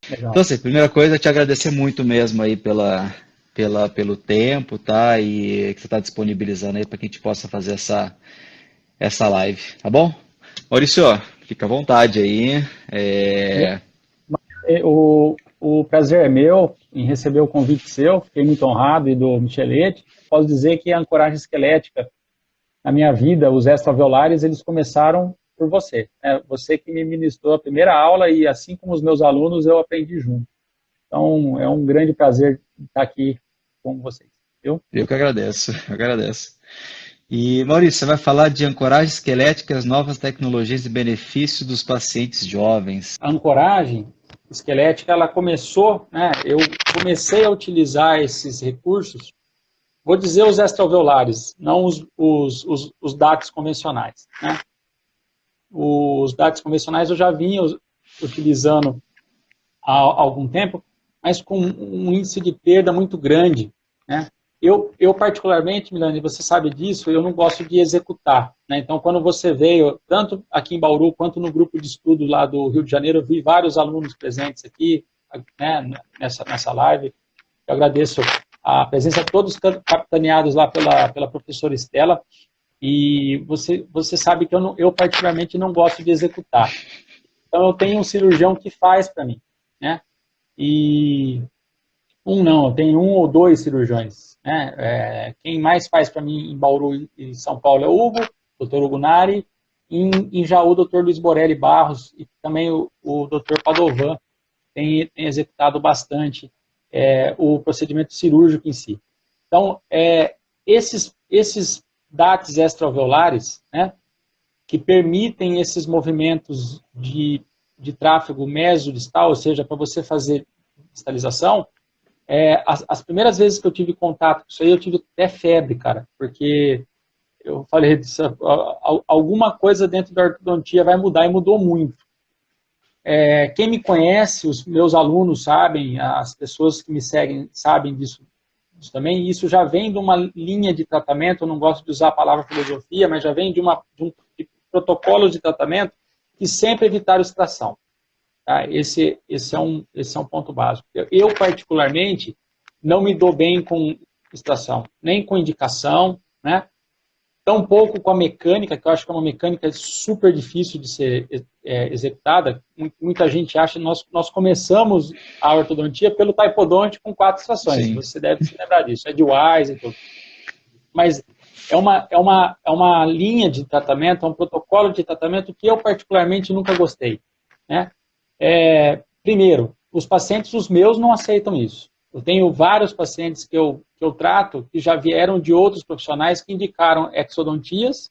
Legal. Então, assim, primeira coisa, te agradecer muito mesmo aí pelo tempo, tá? E que você está disponibilizando aí para que a gente possa fazer essa live, tá bom? Maurício, fica à vontade aí. E- o prazer é meu em receber o convite seu, fiquei muito honrado, e do Michelete. Posso dizer que a ancoragem esquelética na minha vida, os extraviolares, eles começaram por você. Né? Você que me ministrou a primeira aula e, assim como os meus alunos, eu aprendi junto. Então, é um grande prazer estar aqui com vocês. Viu? Eu que agradeço, eu agradeço. E Maurício, você vai falar de ancoragem esquelética, as novas tecnologias e benefícios dos pacientes jovens. A ancoragem esquelética, ela começou, né? Eu comecei a utilizar esses recursos, vou dizer os extraalveolares, não os DATs convencionais, né? Os DATs convencionais eu já vinha utilizando há algum tempo, mas com um índice de perda muito grande, né? Eu particularmente, Milane, você sabe disso, eu não gosto de executar, né? Então, quando você veio, tanto aqui em Bauru, quanto no grupo de estudo lá do Rio de Janeiro, eu vi vários alunos presentes aqui, né, nessa live. Eu agradeço a presença de todos capitaneados lá pela professora Estela, e você sabe que eu particularmente não gosto de executar. Então, eu tenho um cirurgião que faz para mim, né? E não, eu tenho um ou dois cirurgiões. Né? Quem mais faz para mim em Bauru e São Paulo é o Hugo, doutor Hugo Nari, em Jaú, o doutor Luiz Borelli Barros, e também o doutor Padovan tem executado bastante o procedimento cirúrgico em si. Então, esses DATs extraalveolares, né, que permitem esses movimentos de tráfego mesodistal, ou seja, para você fazer distalização, as primeiras vezes que eu tive contato com isso aí, eu tive até febre, cara, porque eu falei, alguma coisa dentro da ortodontia vai mudar, e mudou muito. Quem me conhece, os meus alunos sabem, as pessoas que me seguem sabem disso também, e isso já vem de uma linha de tratamento, eu não gosto de usar a palavra filosofia, mas já vem de protocolos de tratamento que sempre evitaram extração. Tá? Esse é um ponto básico. Eu, particularmente, não me dou bem com extração, nem com indicação, né? Tampouco com a mecânica, que eu acho que é uma mecânica super difícil de ser executada. Muita gente acha, nós começamos a ortodontia pelo taipodonte com 4 extrações, Sim. você deve se lembrar disso, é de Wise e tudo. Mas é uma linha de tratamento, é um protocolo de tratamento que eu particularmente nunca gostei, né? Primeiro, os pacientes, os meus, não aceitam isso. Eu tenho vários pacientes que eu trato que já vieram de outros profissionais que indicaram exodontias.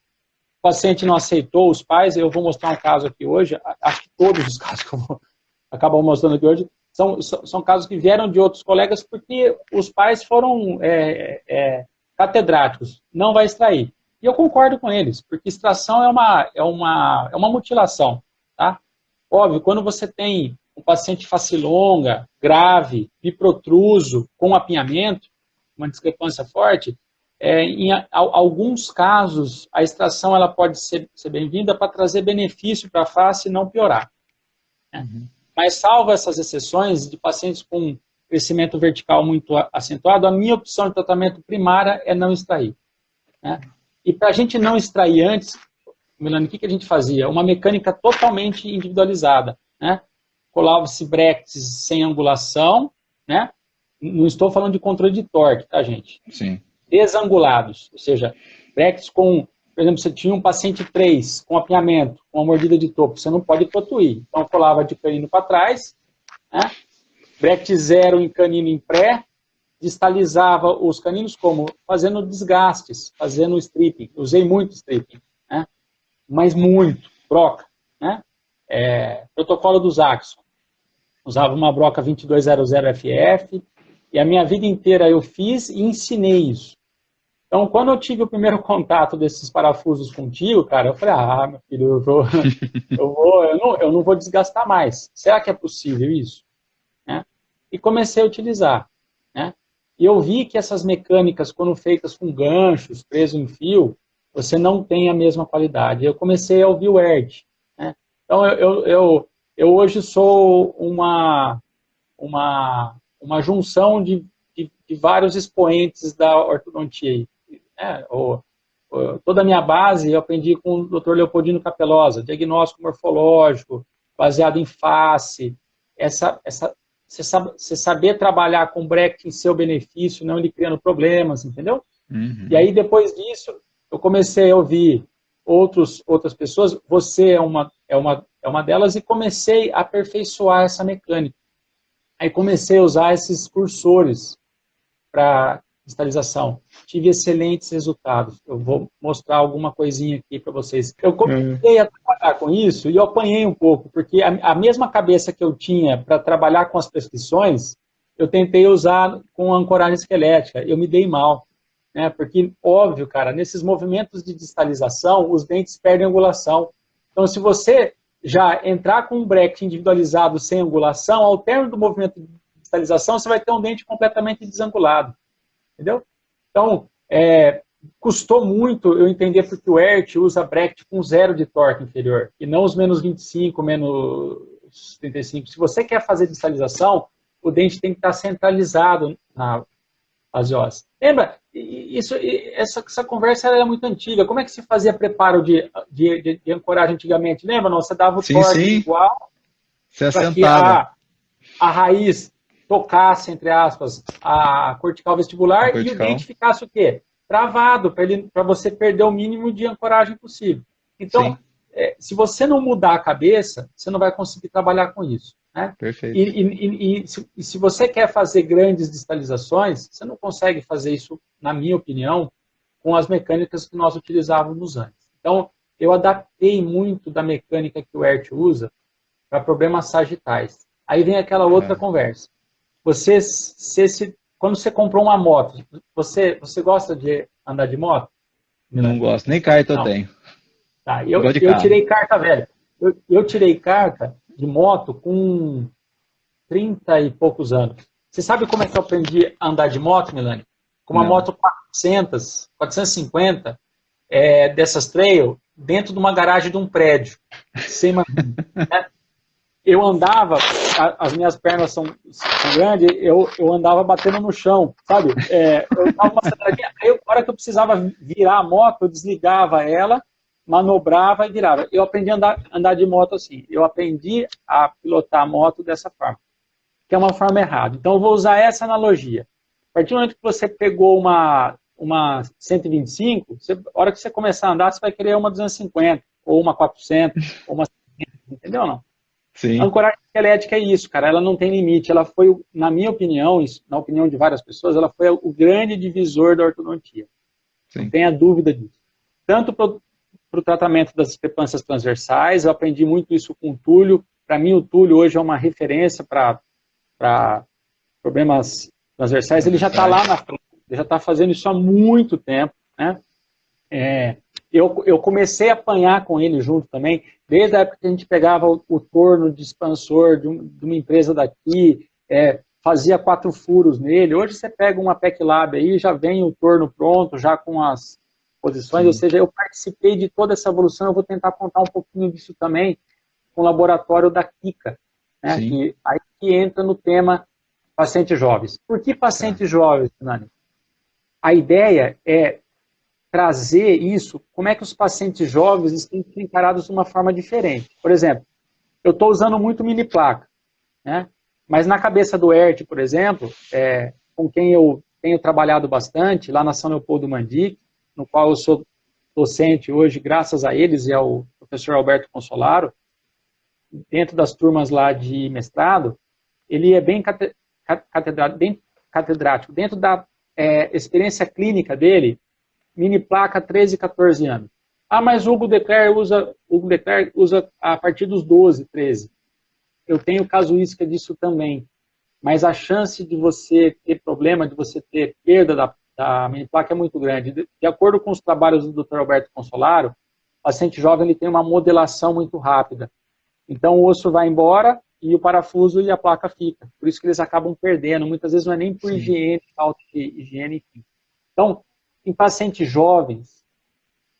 O paciente não aceitou, os pais, eu vou mostrar um caso aqui hoje, acho que todos os casos que eu vou acabar mostrando aqui hoje são casos que vieram de outros colegas porque os pais foram catedráticos, não vai extrair. E eu concordo com eles, porque extração é uma mutilação, tá? Óbvio, quando você tem um paciente facilonga, grave, biprotruso, com apinhamento, uma discrepância forte, em alguns casos, a extração ela pode ser bem-vinda para trazer benefício para a face e não piorar. Né? Uhum. Mas, salvo essas exceções de pacientes com crescimento vertical muito acentuado, a minha opção de tratamento primária é não extrair. Né? E para a gente não extrair antes, Milano, o que a gente fazia? Uma mecânica totalmente individualizada, né? Colava-se brackets sem angulação, né? Não estou falando de controle de torque, tá, gente? Sim. Desangulados, ou seja, brackets com, por exemplo, você tinha um paciente 3 com apinhamento, com uma mordida de topo, você não pode protuir. Então, eu colava de canino para trás, né? Bracket 0 em canino em pré, distalizava os caninos como? Fazendo desgastes, fazendo stripping. Usei muito stripping, né? Mas muito, broca, né? Protocolo do Zaxxon. Usava uma broca 2200 FF, e a minha vida inteira eu fiz e ensinei isso. Então, quando eu tive o primeiro contato desses parafusos contigo, cara, eu falei, meu filho, eu não vou desgastar mais. Será que é possível isso? Né? E comecei a utilizar. Né? E eu vi que essas mecânicas, quando feitas com ganchos, preso em fio, você não tem a mesma qualidade. Eu comecei a ouvir o ERD. Né? Então, eu hoje sou uma junção de vários expoentes da ortodontia. Né? Toda a minha base eu aprendi com o Dr. Leopoldino Capelosa, diagnóstico morfológico, baseado em face, você saber trabalhar com o bracket em seu benefício, não lhe criando problemas, entendeu? Uhum. E aí, depois disso, eu comecei a ouvir outras pessoas, você é uma delas, e comecei a aperfeiçoar essa mecânica. Aí comecei a usar esses cursores para cristalização. Tive excelentes resultados. Eu vou mostrar alguma coisinha aqui para vocês. Eu comecei a trabalhar com isso e eu apanhei um pouco, porque a mesma cabeça que eu tinha para trabalhar com as prescrições, eu tentei usar com a ancoragem esquelética. Eu me dei mal. Né? Porque, óbvio, cara, nesses movimentos de distalização, os dentes perdem angulação. Então, se você já entrar com um bracket individualizado sem angulação, ao término do movimento de distalização, você vai ter um dente completamente desangulado. Entendeu? Então, custou muito eu entender porque o ERT usa bracket com 0 de torque inferior, e não os menos 25, menos 35. Se você quer fazer distalização, o dente tem que estar centralizado na fasiose. Lembra? Essa conversa era muito antiga. Como é que se fazia preparo de ancoragem antigamente? Lembra? Não? Você dava o torque igual para que a raiz tocasse, entre aspas, a cortical vestibular e o dente ficasse o quê? Travado, para você perder o mínimo de ancoragem possível. Então, se você não mudar a cabeça, você não vai conseguir trabalhar com isso. Né? Perfeito. E se você quer fazer grandes distalizações, você não consegue fazer isso, na minha opinião, com as mecânicas que nós utilizávamos antes. Então, eu adaptei muito da mecânica que o ERT usa para problemas sagitais. Aí vem aquela outra conversa. Quando você comprou uma moto, você gosta de andar de moto? Não gosto, nem carta eu tenho. Tá, eu tirei carta, velho. Eu tirei carta de moto com 30 e poucos anos. Você sabe como é que eu aprendi a andar de moto, Milani? Com uma moto 450, dessas trail, dentro de uma garagem de um prédio. Você imagina, né? Eu andava, as minhas pernas são grandes, eu andava batendo no chão, sabe? Eu dava uma aceleradinha, aí na hora que eu precisava virar a moto, eu desligava ela, manobrava e virava. Eu aprendi a andar de moto assim. Eu aprendi a pilotar a moto dessa forma, que é uma forma errada. Então, eu vou usar essa analogia. A partir do momento que você pegou uma 125, a hora que você começar a andar, você vai querer uma 250, ou uma 400, ou uma 500, entendeu ou não? Sim. A ancoragem esquelética é isso, cara. Ela não tem limite. Ela foi, na minha opinião, na opinião de várias pessoas, ela foi o grande divisor da ortodontia. Sim. Não tenha dúvida disso. Tanto para o tratamento das discrepâncias transversais, eu aprendi muito isso com o Túlio. Para mim, o Túlio hoje é uma referência para problemas transversais. Ele já está lá na frente, ele já está fazendo isso há muito tempo, né? Eu comecei a apanhar com ele junto também, desde a época que a gente pegava o torno de expansor de uma empresa daqui, fazia 4 furos nele. Hoje você pega uma PEC Lab aí, já vem o torno pronto, já com as posições. Sim. Ou seja, eu participei de toda essa evolução. Eu vou tentar contar um pouquinho disso também com o laboratório da Kika, né? Que entra no tema pacientes jovens. Por que pacientes jovens, Nani? A ideia é trazer isso, como é que os pacientes jovens têm que ser encarados de uma forma diferente. Por exemplo, eu estou usando muito mini placa, né? Mas na cabeça do ERT, por exemplo, com quem eu tenho trabalhado bastante, lá na São Leopoldo Mandic, no qual eu sou docente hoje, graças a eles e ao professor Alberto Consolaro, dentro das turmas lá de mestrado, ele é bem catedrático. Dentro da experiência clínica dele, mini placa, 13, 14 anos. Ah, mas o Hugo Declerc usa a partir dos 12, 13. Eu tenho casuística disso também. Mas a chance de você ter problema, de você ter perda da mini placa é muito grande. De acordo com os trabalhos do Dr. Alberto Consolaro, o paciente jovem ele tem uma modelação muito rápida. Então o osso vai embora e o parafuso e a placa fica. Por isso que eles acabam perdendo. Muitas vezes não é nem por higiene, falta de higiene, enfim. Então, em pacientes jovens,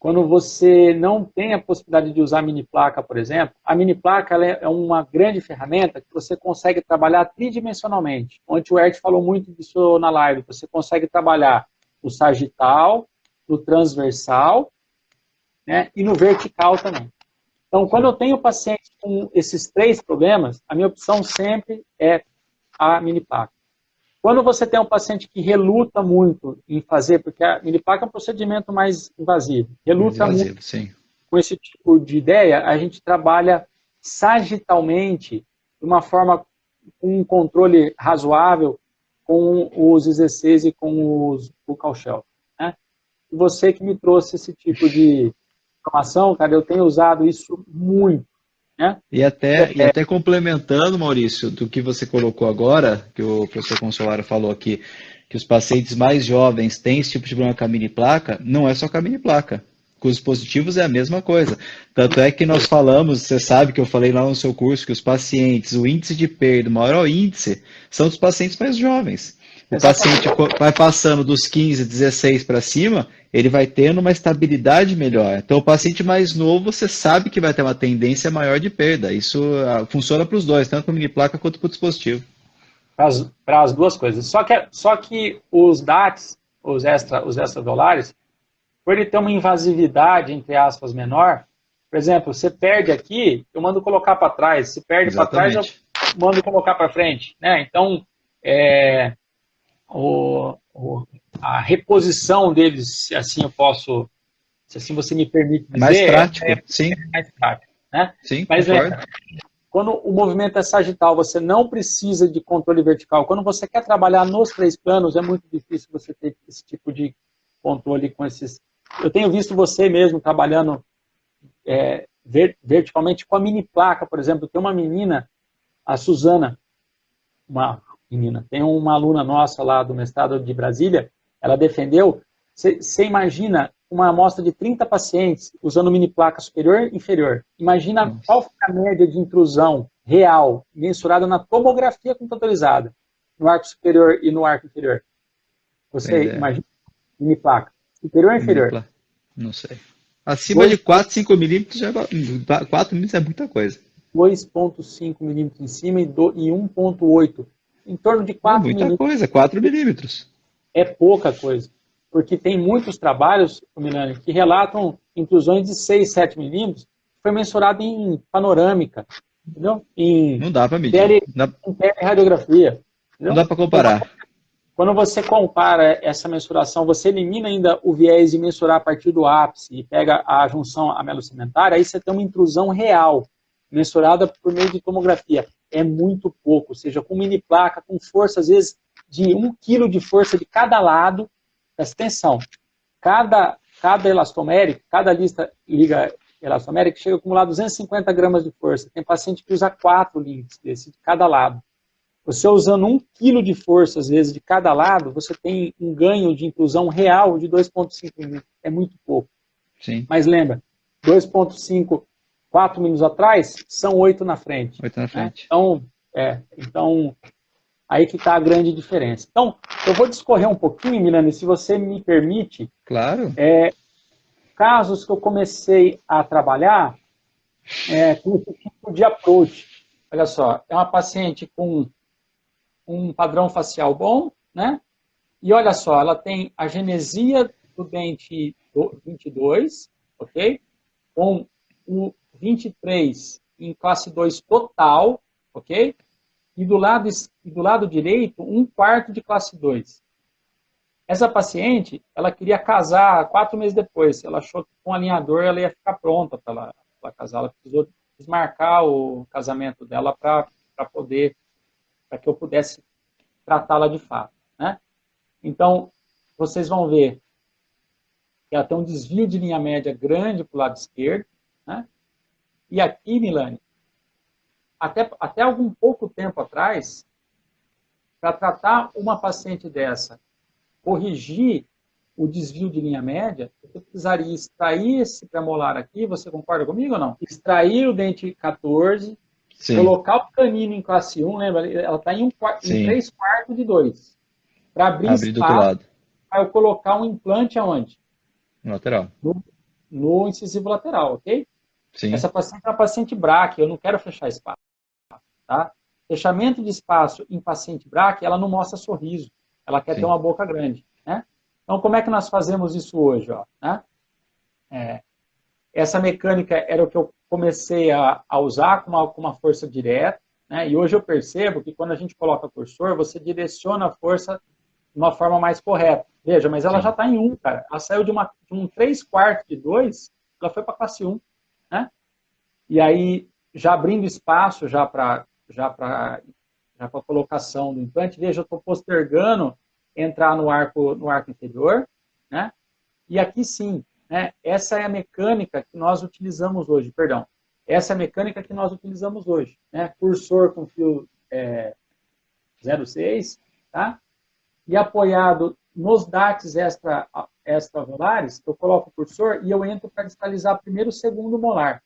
quando você não tem a possibilidade de usar a mini placa, por exemplo, a mini placa ela é uma grande ferramenta que você consegue trabalhar tridimensionalmente. O Ed falou muito disso na live. Você consegue trabalhar no sagital, no transversal, né, e no vertical também. Então, quando eu tenho paciente com esses 3 problemas, a minha opção sempre é a mini placa. Quando você tem um paciente que reluta muito em fazer, porque a mini placa é um procedimento mais invasivo, reluta muito sim. com esse tipo de ideia, a gente trabalha sagitalmente, de uma forma com um controle razoável, com os 16 e com os buccal shelf, né? E você que me trouxe esse tipo de informação, cara, eu tenho usado isso muito, né? E até complementando, Maurício, do que você colocou agora, que o professor Consolaro falou aqui, que os pacientes mais jovens têm esse tipo de problema com a mini placa, não é só com a mini placa. Com os dispositivos é a mesma coisa. Tanto é que nós falamos, você sabe que eu falei lá no seu curso, que os pacientes, o índice de perda, o maior índice, são dos pacientes mais jovens. O paciente vai passando dos 15, 16 para cima, ele vai tendo uma estabilidade melhor. Então, o paciente mais novo, você sabe que vai ter uma tendência maior de perda. Isso funciona para os dois, tanto para a mini placa quanto para o dispositivo. Para as duas coisas. Só que os DATs, os extravasculares, por ele ter uma invasividade, entre aspas, menor, por exemplo, você perde aqui, eu mando colocar para trás. Se perde para trás, eu mando colocar para frente, né? Então, a reposição deles, se assim eu posso, se assim você me permite dizer, mais prático, sim. Mais prático, né? Sim, mas concordo. Quando o movimento é sagital, você não precisa de controle vertical. Quando você quer trabalhar nos 3 planos, é muito difícil você ter esse tipo de controle com esses. Eu tenho visto você mesmo trabalhando verticalmente com a mini placa, por exemplo. Tem uma menina, a Suzana, uma menina, tem uma aluna nossa lá do mestrado de Brasília, ela defendeu, você imagina uma amostra de 30 pacientes usando mini placa superior e inferior. Imagina qual foi a média de intrusão real, mensurada na tomografia computadorizada, no arco superior e no arco inferior. Você imagina mini placa, superior ou inferior? Não sei. Acima de 4, 5 milímetros, 4 milímetros é muita coisa. 2,5 milímetros em cima e 1,8. Em torno de 4 milímetros. Muita coisa, 4 milímetros. É pouca coisa. Porque tem muitos trabalhos, Milani, que relatam intrusões de 6, 7 milímetros, que foi mensurado em panorâmica, entendeu? Não dá para medir. Em teleradiografia. Não dá para comparar. Quando você compara essa mensuração, você elimina ainda o viés de mensurar a partir do ápice e pega a junção amelocementária, aí você tem uma intrusão real, mensurada por meio de tomografia. É muito pouco, ou seja, com mini placa, com força, às vezes, de 1 kg de força de cada lado. Presta atenção, cada elastomérico, cada liga elastomérica chega a acumular 250 gramas de força. Tem paciente que usa 4 links desse de cada lado. Você usando 1 kg de força, às vezes, de cada lado, você tem um ganho de inclusão real de 2,5 milímetros. É muito pouco. Sim. Mas lembra, 2,5, 4 milímetros atrás, são 8 na frente. 8 na frente. Né? Então, aí que está a grande diferença. Então, eu vou discorrer um pouquinho, Milani, se você me permite. Claro. Casos que eu comecei a trabalhar com esse tipo de approach. Olha só, é uma paciente com um padrão facial bom, né? E olha só, ela tem a genesia do dente 22, ok? Com o 23 em classe 2 total, ok? E do lado direito, 1/4 de classe 2. Essa paciente, ela queria casar 4 meses depois. Ela achou que com o alinhador ela ia ficar pronta para ela casar. Ela precisou desmarcar o casamento dela para que eu pudesse tratá-la de fato, né? Então, vocês vão ver que ela tem um desvio de linha média grande para o lado esquerdo, né? E aqui, Milani, até algum pouco tempo atrás, para tratar uma paciente dessa, corrigir o desvio de linha média, você precisaria extrair esse premolar aqui, você concorda comigo ou não? Extrair o dente 14, sim, colocar o canino em classe 1, lembra? Ela está em 3/4 de 2. Para abrir espaço, para eu colocar um implante aonde? No lateral. no incisivo lateral, ok? Sim. Essa paciente é uma paciente BRAC, eu não quero fechar espaço, tá? Fechamento de espaço em paciente BRAC, ela não mostra sorriso, ela quer ter uma boca grande, né? Então, como é que nós fazemos isso hoje, ó, né? Essa mecânica era o que eu comecei a usar com uma força direta, né? E hoje eu percebo que quando a gente coloca cursor, você direciona a força de uma forma mais correta. Veja, mas ela já está em 1, cara. Ela saiu de um 3/4 de 2, ela foi para classe 1, né? E aí, já abrindo espaço já para a colocação do implante, veja, eu estou postergando entrar no arco inferior, né? E aqui sim, né? Essa é a mecânica que nós utilizamos hoje, perdão. Essa é a mecânica que nós utilizamos hoje, né? Cursor com fio 0,6, tá? E apoiado nos DATs extraovulares, eu coloco o cursor e eu entro para distalizar primeiro o segundo molar.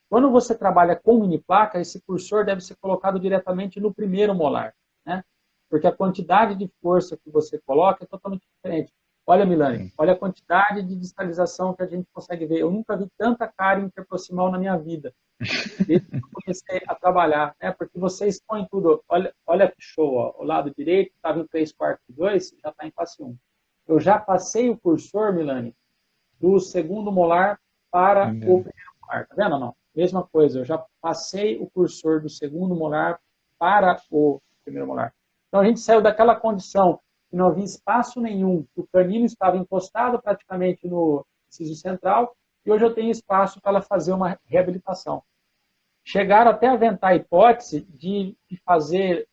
Quando você trabalha com mini placa, esse cursor deve ser colocado diretamente no primeiro molar, né? Porque a quantidade de força que você coloca é totalmente diferente. Olha, Milani, olha a quantidade de distalização que a gente consegue ver. Eu nunca vi tanta cárie interproximal na minha vida, desde que eu comecei a trabalhar, né? Porque você expõe tudo. Olha que show, ó. O lado direito estava em 3/4 de 2, já está em classe 1. Eu já passei o cursor, Milani, do segundo molar para o primeiro molar. Tá vendo ou não? Mesma coisa, eu já passei o cursor do segundo molar para o primeiro molar. Então, a gente saiu daquela condição que não havia espaço nenhum, que o canino estava encostado praticamente no inciso central, e hoje eu tenho espaço para ela fazer uma reabilitação. Chegaram até a aventar a hipótese de fazer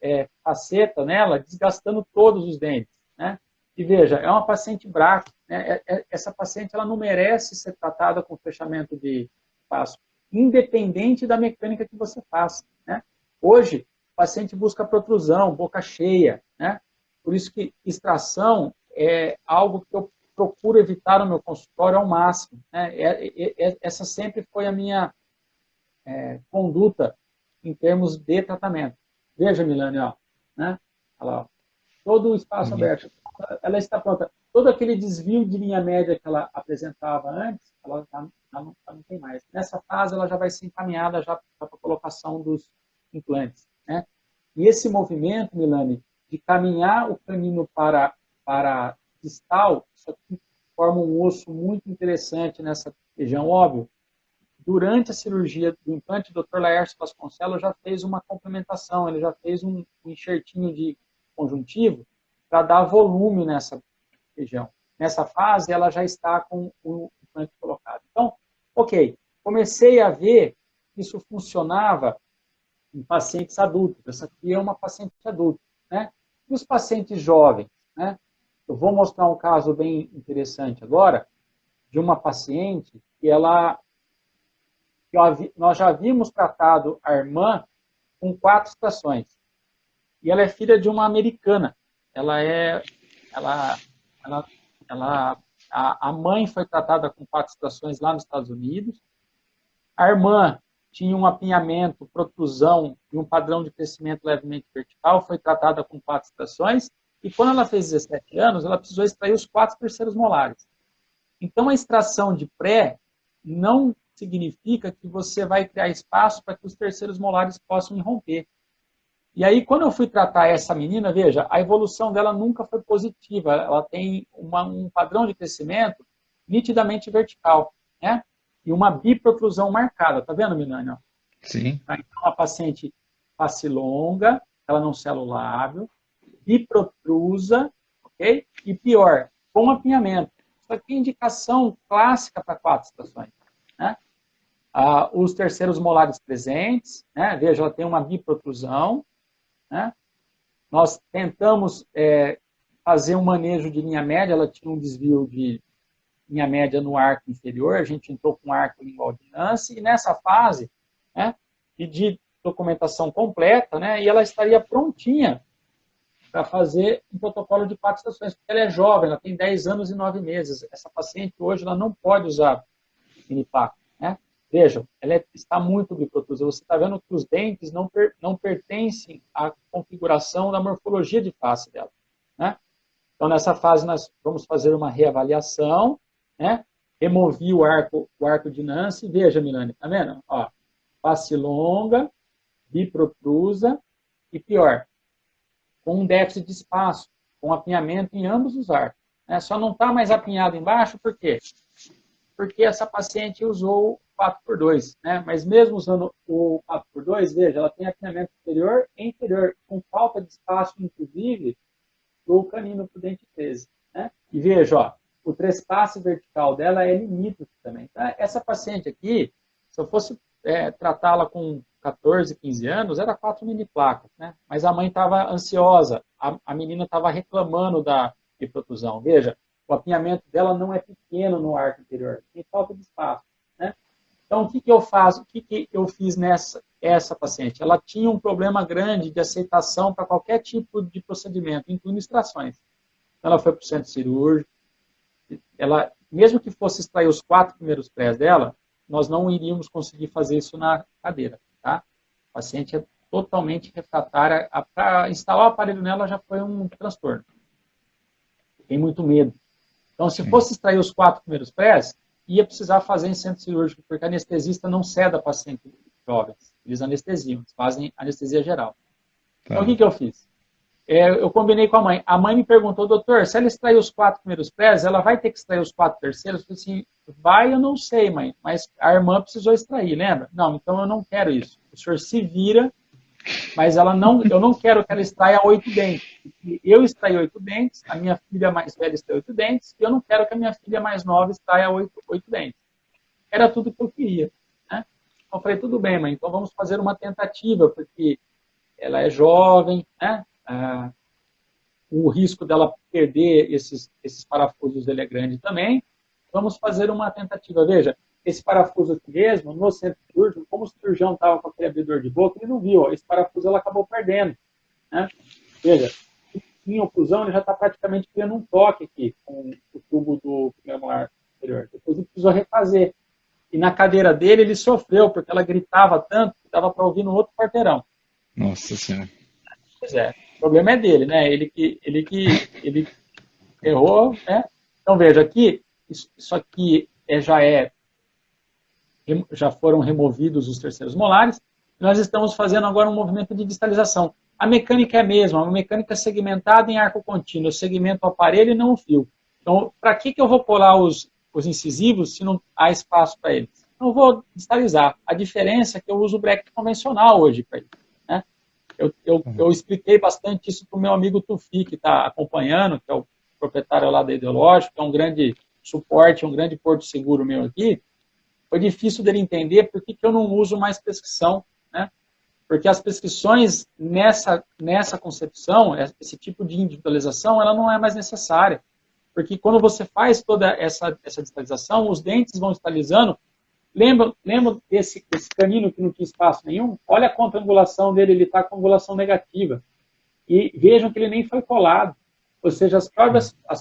faceta nela, desgastando todos os dentes, né? E veja, é uma paciente BRAC, né? Essa paciente ela não merece ser tratada com fechamento de espaço, independente da mecânica que você faça, né? Hoje, o paciente busca protrusão, boca cheia, né? Por isso que extração é algo que eu procuro evitar no meu consultório ao máximo, né? Essa sempre foi a minha conduta em termos de tratamento. Veja, Milani, ó, né? Olha lá, ó. Todo o espaço aberto, ela está pronta. Todo aquele desvio de linha média que ela apresentava antes, ela já não tem mais. Nessa fase, ela já vai ser encaminhada já para a colocação dos implantes, né? E esse movimento, Milani, de caminhar o canino para distal, isso aqui forma um osso muito interessante nessa região, óbvio. Durante a cirurgia do implante, o Dr. Laércio Vasconcelos já fez uma complementação, ele já fez um enxertinho de conjuntivo para dar volume nessa região. Nessa fase, ela já está com o implante colocado. Então, ok, comecei a ver que isso funcionava em pacientes adultos. Essa aqui é uma paciente adulta, né? E os pacientes jovens, né? Eu vou mostrar um caso bem interessante agora, de uma paciente que nós já havíamos tratado a irmã com 4 extrações. E ela é filha de uma americana. A mãe foi tratada com 4 extrações lá nos Estados Unidos. A irmã tinha um apinhamento, protrusão e um padrão de crescimento levemente vertical, foi tratada com 4 extrações. E quando ela fez 17 anos, ela precisou extrair os 4 terceiros molares. Então, a extração de pré não significa que você vai criar espaço para que os terceiros molares possam irromper. E aí, quando eu fui tratar essa menina, veja, a evolução dela nunca foi positiva. Ela tem um padrão de crescimento nitidamente vertical, né? E uma biprotrusão marcada. Tá vendo, Milani? Sim. Então, uma paciente face longa, ela não sela o lábio, biprotrusa, ok? E pior, com apinhamento. Isso aqui é indicação clássica para 4 extrações, né? Os terceiros molares presentes, né? Veja, ela tem uma biprotrusão, né? Nós tentamos fazer um manejo de linha média, ela tinha um desvio de linha média no arco inferior, a gente entrou com arco lingual de Nance, e nessa fase, né, pedi documentação completa, né, e ela estaria prontinha para fazer um protocolo de 4 estações, porque ela é jovem, ela tem 10 anos e 9 meses. Essa paciente hoje ela não pode usar minipaco, né? Vejam, ela está muito biprotusa. Você está vendo que os dentes não pertencem à configuração da morfologia de face dela, né? Então, nessa fase, nós vamos fazer uma reavaliação, né? removi o arco de Nance, veja, Milani, tá vendo? Ó, face longa, biprotrusa e pior, com um déficit de espaço, com apinhamento em ambos os arcos. Né? Só não está mais apinhado embaixo, por quê? Porque essa paciente usou o 4x2, né? Mas mesmo usando o 4x2, veja, ela tem apinhamento superior e inferior, com falta de espaço, inclusive, do canino para o dente 13. Né? E veja, ó, o trespasse vertical dela é limítrofe também. Tá? Essa paciente aqui, se eu fosse tratá-la com 14, 15 anos, era 4 mini placas, né? Mas a mãe estava ansiosa, a menina estava reclamando da protusão. Veja, o apinhamento dela não é pequeno no arco interior, tem falta de espaço, né? Então, o que eu faço? O que eu fiz essa paciente? Ela tinha um problema grande de aceitação para qualquer tipo de procedimento, incluindo extrações. Então, ela foi para o centro cirúrgico. Ela, mesmo que fosse extrair os 4 primeiros prés dela, nós não iríamos conseguir fazer isso na cadeira, tá? A paciente é totalmente refratária. Para instalar o aparelho nela já foi um transtorno. Tem muito medo. Então, se fosse extrair os 4 primeiros prés, ia precisar fazer em centro cirúrgico, porque a anestesista não ceda paciente jovens. Eles anestesiam, eles fazem anestesia geral. Tá. Então, o que eu fiz? Eu combinei com a mãe. A mãe me perguntou, doutor, se ela extrair os 4 primeiros prés, ela vai ter que extrair os 4 terceiros? Eu falei assim, vai, eu não sei, mãe, mas a irmã precisou extrair, lembra? Não, então eu não quero isso. O senhor se vira, mas eu não quero que ela extraia 8 dentes. Eu extraí 8 dentes, a minha filha mais velha extraia 8 dentes, e eu não quero que a minha filha mais nova extraia 8 dentes. Era tudo que eu queria. Né? Então eu falei, tudo bem, mãe, então vamos fazer uma tentativa, porque ela é jovem, né? O risco dela perder esses parafusos ele é grande também. Vamos fazer uma tentativa. Veja, esse parafuso aqui mesmo, no centro cirúrgico, como o cirurgião estava com aquele abridor de boca, ele não viu. Ó, esse parafuso ela acabou perdendo. Né? Veja, em oclusão, ele já está praticamente criando um toque aqui com o tubo do primeiro molar superior. Depois ele precisou refazer. E na cadeira dele, ele sofreu, porque ela gritava tanto que dava para ouvir no outro quarteirão. Nossa Senhora. Pois é. O problema é dele, né? Ele errou, né? Então, veja, aqui, isso aqui já foram removidos os terceiros molares. Nós estamos fazendo agora um movimento de distalização. A mecânica é a mesma, uma mecânica segmentada em arco contínuo. Eu segmento o aparelho e não o fio. Então, para que eu vou colar os incisivos se não há espaço para eles? Não vou distalizar. A diferença é que eu uso o bracket convencional hoje para ele. Né? Eu expliquei bastante isso para o meu amigo Tufi, que está acompanhando, que é o proprietário lá da Ideológico, que é um grande suporte, um grande porto seguro meu aqui. Foi difícil dele entender por que eu não uso mais prescrição, né? Porque as prescrições nessa concepção, esse tipo de individualização, ela não é mais necessária. Porque quando você faz toda essa distalização, os dentes vão distalizando. Lembra desse canino que não tinha espaço nenhum? Olha a contrangulação dele, ele está com angulação negativa. E vejam que ele nem foi colado. Ou seja, as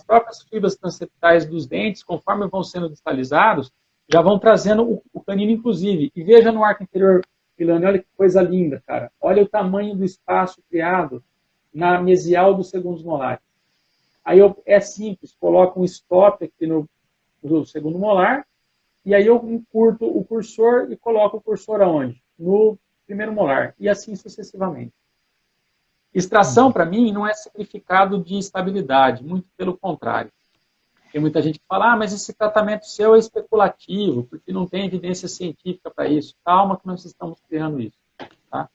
próprias fibras transeptais dos dentes, conforme vão sendo distalizados, já vão trazendo o canino, inclusive. E veja no arco inferior, Milani, olha que coisa linda, cara. Olha o tamanho do espaço criado na mesial dos segundos molares. Aí é simples, coloco um stop aqui no segundo molar, e aí eu encurto o cursor e coloco o cursor aonde? No primeiro molar, e assim sucessivamente. Extração, para mim, não é significado de estabilidade, muito pelo contrário. Tem muita gente que fala, mas esse tratamento seu é especulativo, porque não tem evidência científica para isso. Calma que nós estamos criando isso. Tá?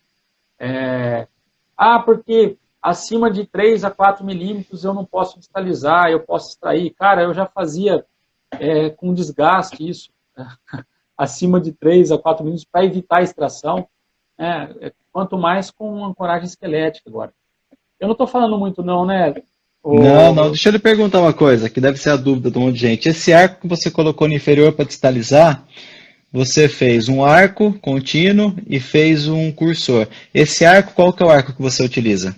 Porque acima de 3 a 4 milímetros eu não posso distalizar, eu posso extrair. Cara, eu já fazia com desgaste isso, acima de 3 a 4 milímetros, para evitar a extração. Quanto mais com ancoragem esquelética agora. Eu não estou falando muito não, né? Não, deixa eu lhe perguntar uma coisa, que deve ser a dúvida de um monte de gente. Esse arco que você colocou no inferior para distalizar, você fez um arco contínuo e fez um cursor. Esse arco, qual que é o arco que você utiliza?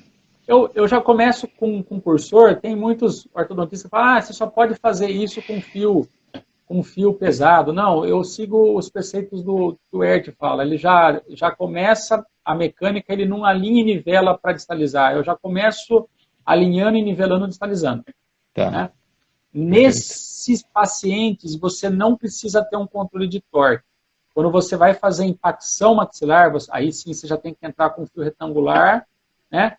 Eu já começo com cursor, tem muitos ortodontistas que falam, você só pode fazer isso com fio pesado. Não, eu sigo os preceitos do Ert, fala. Ele já começa a mecânica, ele não alinha e nivela para distalizar. Eu já começo alinhando e nivelando, distalizando. Tá. Né? Nesses pacientes, você não precisa ter um controle de torque. Quando você vai fazer impacção maxilar, aí sim você já tem que entrar com fio retangular, né?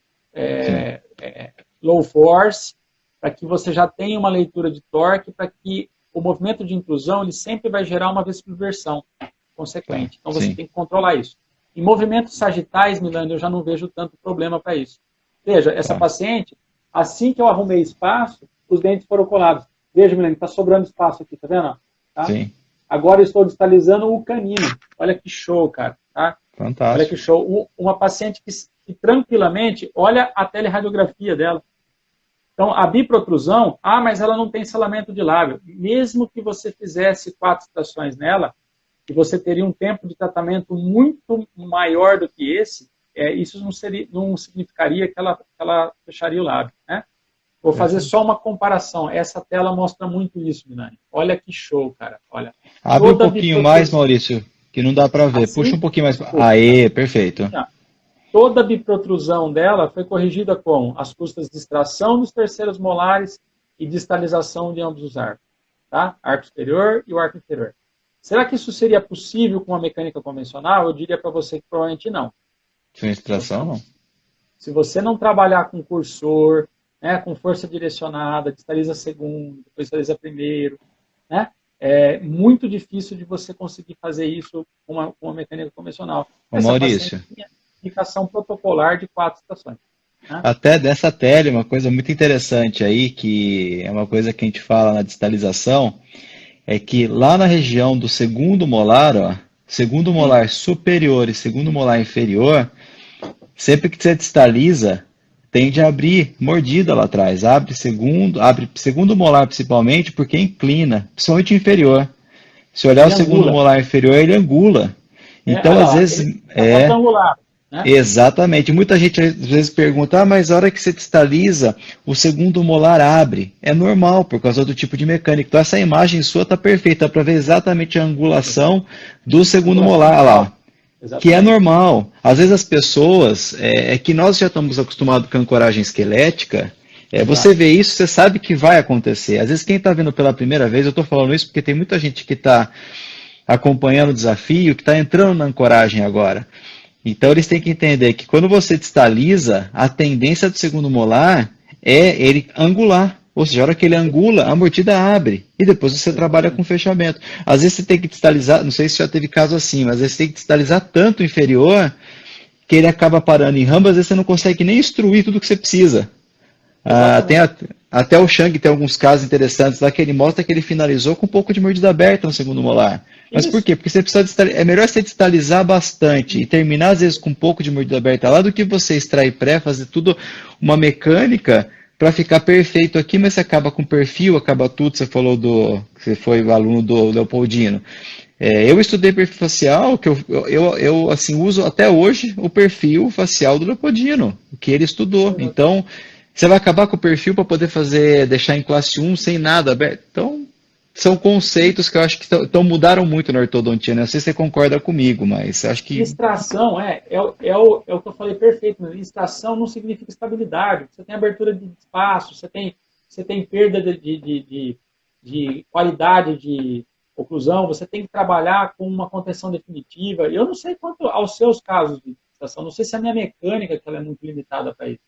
Low force, para que você já tenha uma leitura de torque, para que o movimento de intrusão ele sempre vai gerar uma subversão consequente. Então você tem que controlar isso. Em movimentos sagitais, Milani, eu já não vejo tanto problema para isso. Veja, essa paciente, assim que eu arrumei espaço, os dentes foram colados. Veja, Milani, está sobrando espaço aqui, tá vendo? Tá? Sim. Agora eu estou distalizando o canino. Olha que show, cara. Tá? Fantástico. Olha que show. Uma paciente que tranquilamente, olha a teleradiografia dela. Então, a biprotrusão, mas ela não tem selamento de lábio. Mesmo que você fizesse 4 extrações nela, e você teria um tempo de tratamento muito maior do que esse, isso não significaria que ela fecharia o lábio, né? Vou fazer só uma comparação. Essa tela mostra muito isso, Milani. Olha que show, cara. Olha. Abre um pouquinho mais, Maurício, que não dá para ver. Assim? Puxa um pouquinho mais. Aê, perfeito. Toda a biprotrusão dela foi corrigida com as custas de extração dos terceiros molares e distalização de ambos os arcos. Tá? Arco superior e o arco inferior. Será que isso seria possível com uma mecânica convencional? Eu diria para você que provavelmente não. Sem extração, não. Se você não trabalhar com cursor, né, com força direcionada, distaliza segundo, depois distaliza primeiro, né? É muito difícil de você conseguir fazer isso com uma mecânica convencional. Maurício. Indicação protocolar de 4 estações. Né? Até dessa tele, uma coisa muito interessante aí, que é uma coisa que a gente fala na distalização, é que lá na região do segundo molar, ó, segundo molar superior e segundo molar inferior, sempre que você distaliza, tende a abrir mordida lá atrás. Abre segundo molar principalmente, porque inclina, principalmente inferior. Se olhar o segundo molar inferior, ele angula. Então, às vezes, angular, né? Exatamente. Muita gente às vezes pergunta, mas a hora que você distaliza, o segundo molar abre. É normal, por causa do tipo de mecânica. Então, essa imagem sua está perfeita para ver exatamente a angulação do segundo molar. Olha lá. Exatamente. Que é normal. Às vezes as pessoas, que nós já estamos acostumados com a ancoragem esquelética, você vê isso, você sabe que vai acontecer. Às vezes quem está vendo pela primeira vez, eu estou falando isso porque tem muita gente que está acompanhando o desafio, que está entrando na ancoragem agora. Então eles têm que entender que quando você distaliza, a tendência do segundo molar é ele angular. Ou seja, a hora que ele angula, a mordida abre. E depois você trabalha com fechamento. Às vezes você tem que distalizar, não sei se já teve caso assim, mas às vezes você tem que distalizar tanto o inferior que ele acaba parando em ramo, às vezes você não consegue nem instruir tudo que você precisa. Até o Shang tem alguns casos interessantes lá que ele mostra que ele finalizou com um pouco de mordida aberta no segundo molar. Mas por quê? Porque você precisa é melhor você distalizar bastante e terminar às vezes com um pouco de mordida aberta lá do que você extrair pré, fazer tudo uma mecânica para ficar perfeito aqui, mas você acaba com perfil, acaba tudo. Você falou que você foi aluno do Leopoldino. Eu estudei perfil facial, que eu assim, uso até hoje o perfil facial do Leopoldino, que ele estudou. Então, você vai acabar com o perfil para poder deixar em classe 1 sem nada aberto. Então, são conceitos que eu acho que mudaram muito na ortodontia. Não sei se você concorda comigo, mas acho que... Extração é o que eu falei perfeito. Extração não significa estabilidade. Você tem abertura de espaço, você tem perda de qualidade de oclusão, você tem que trabalhar com uma contenção definitiva. Eu não sei quanto aos seus casos de extração, não sei se a minha mecânica que ela é muito limitada para isso.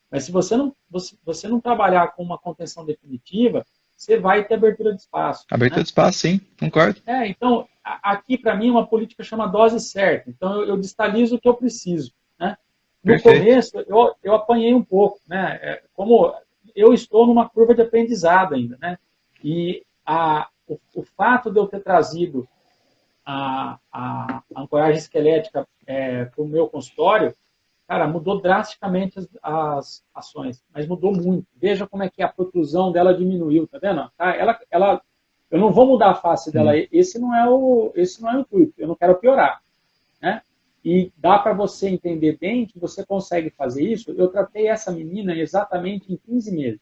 Mas se você não trabalhar com uma contenção definitiva, você vai ter abertura de espaço. Abertura de espaço, sim, concordo. Então, aqui para mim uma política chama dose certa. Então, eu distalizo o que eu preciso. Né? No começo, eu apanhei um pouco. Né? Como eu estou numa curva de aprendizado ainda. Né? E o fato de eu ter trazido a ancoragem esquelética para o meu consultório, cara, mudou drasticamente as ações, mas mudou muito. Veja como é que a protrusão dela diminuiu, tá vendo? Tá? Eu não vou mudar a face dela, esse não é o intuito, eu não quero piorar. Né? E dá para você entender bem que você consegue fazer isso. Eu tratei essa menina exatamente em 15 meses.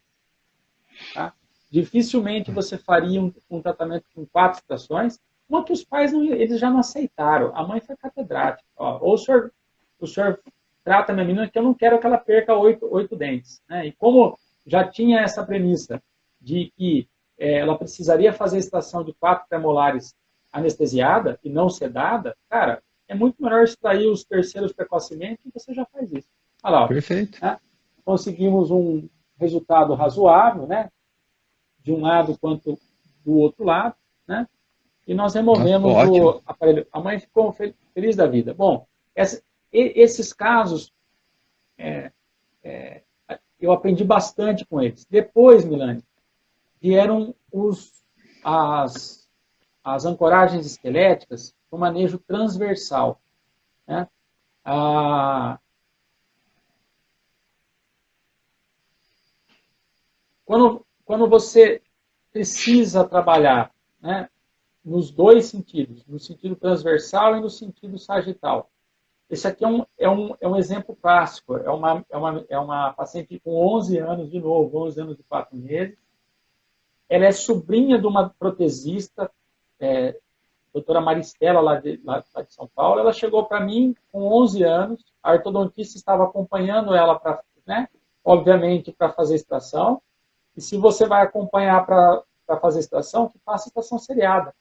Tá? Dificilmente você faria um tratamento com 4 estações, uma que os pais eles já não aceitaram. A mãe foi catedrática. Ou o senhor trata a minha menina que eu não quero que ela perca 8 dentes. Né? E como já tinha essa premissa de que ela precisaria fazer a extração de 4 premolares anestesiada e não sedada, cara, é muito melhor extrair os terceiros precocemente e você já faz isso. Olha lá, ó, Perfeito. né? Conseguimos um resultado razoável, né? De um lado quanto do outro lado, né? E nós removemos Ótimo. o aparelho. A mãe ficou feliz da vida. Bom, esses casos, eu aprendi bastante com eles. Depois, Milane, vieram as ancoragens esqueléticas com manejo transversal, né? Quando você precisa trabalhar, né, nos dois sentidos, no sentido transversal e no sentido sagital. Esse aqui é um exemplo clássico. É uma paciente com 11 anos, de novo, 11 anos e 4 meses. Ela é sobrinha de uma protesista, doutora Maristela, lá de São Paulo. Ela chegou para mim com 11 anos. A ortodontista estava acompanhando ela, né, obviamente, para fazer extração. E se você vai acompanhar para fazer extração, que faça extração seriada,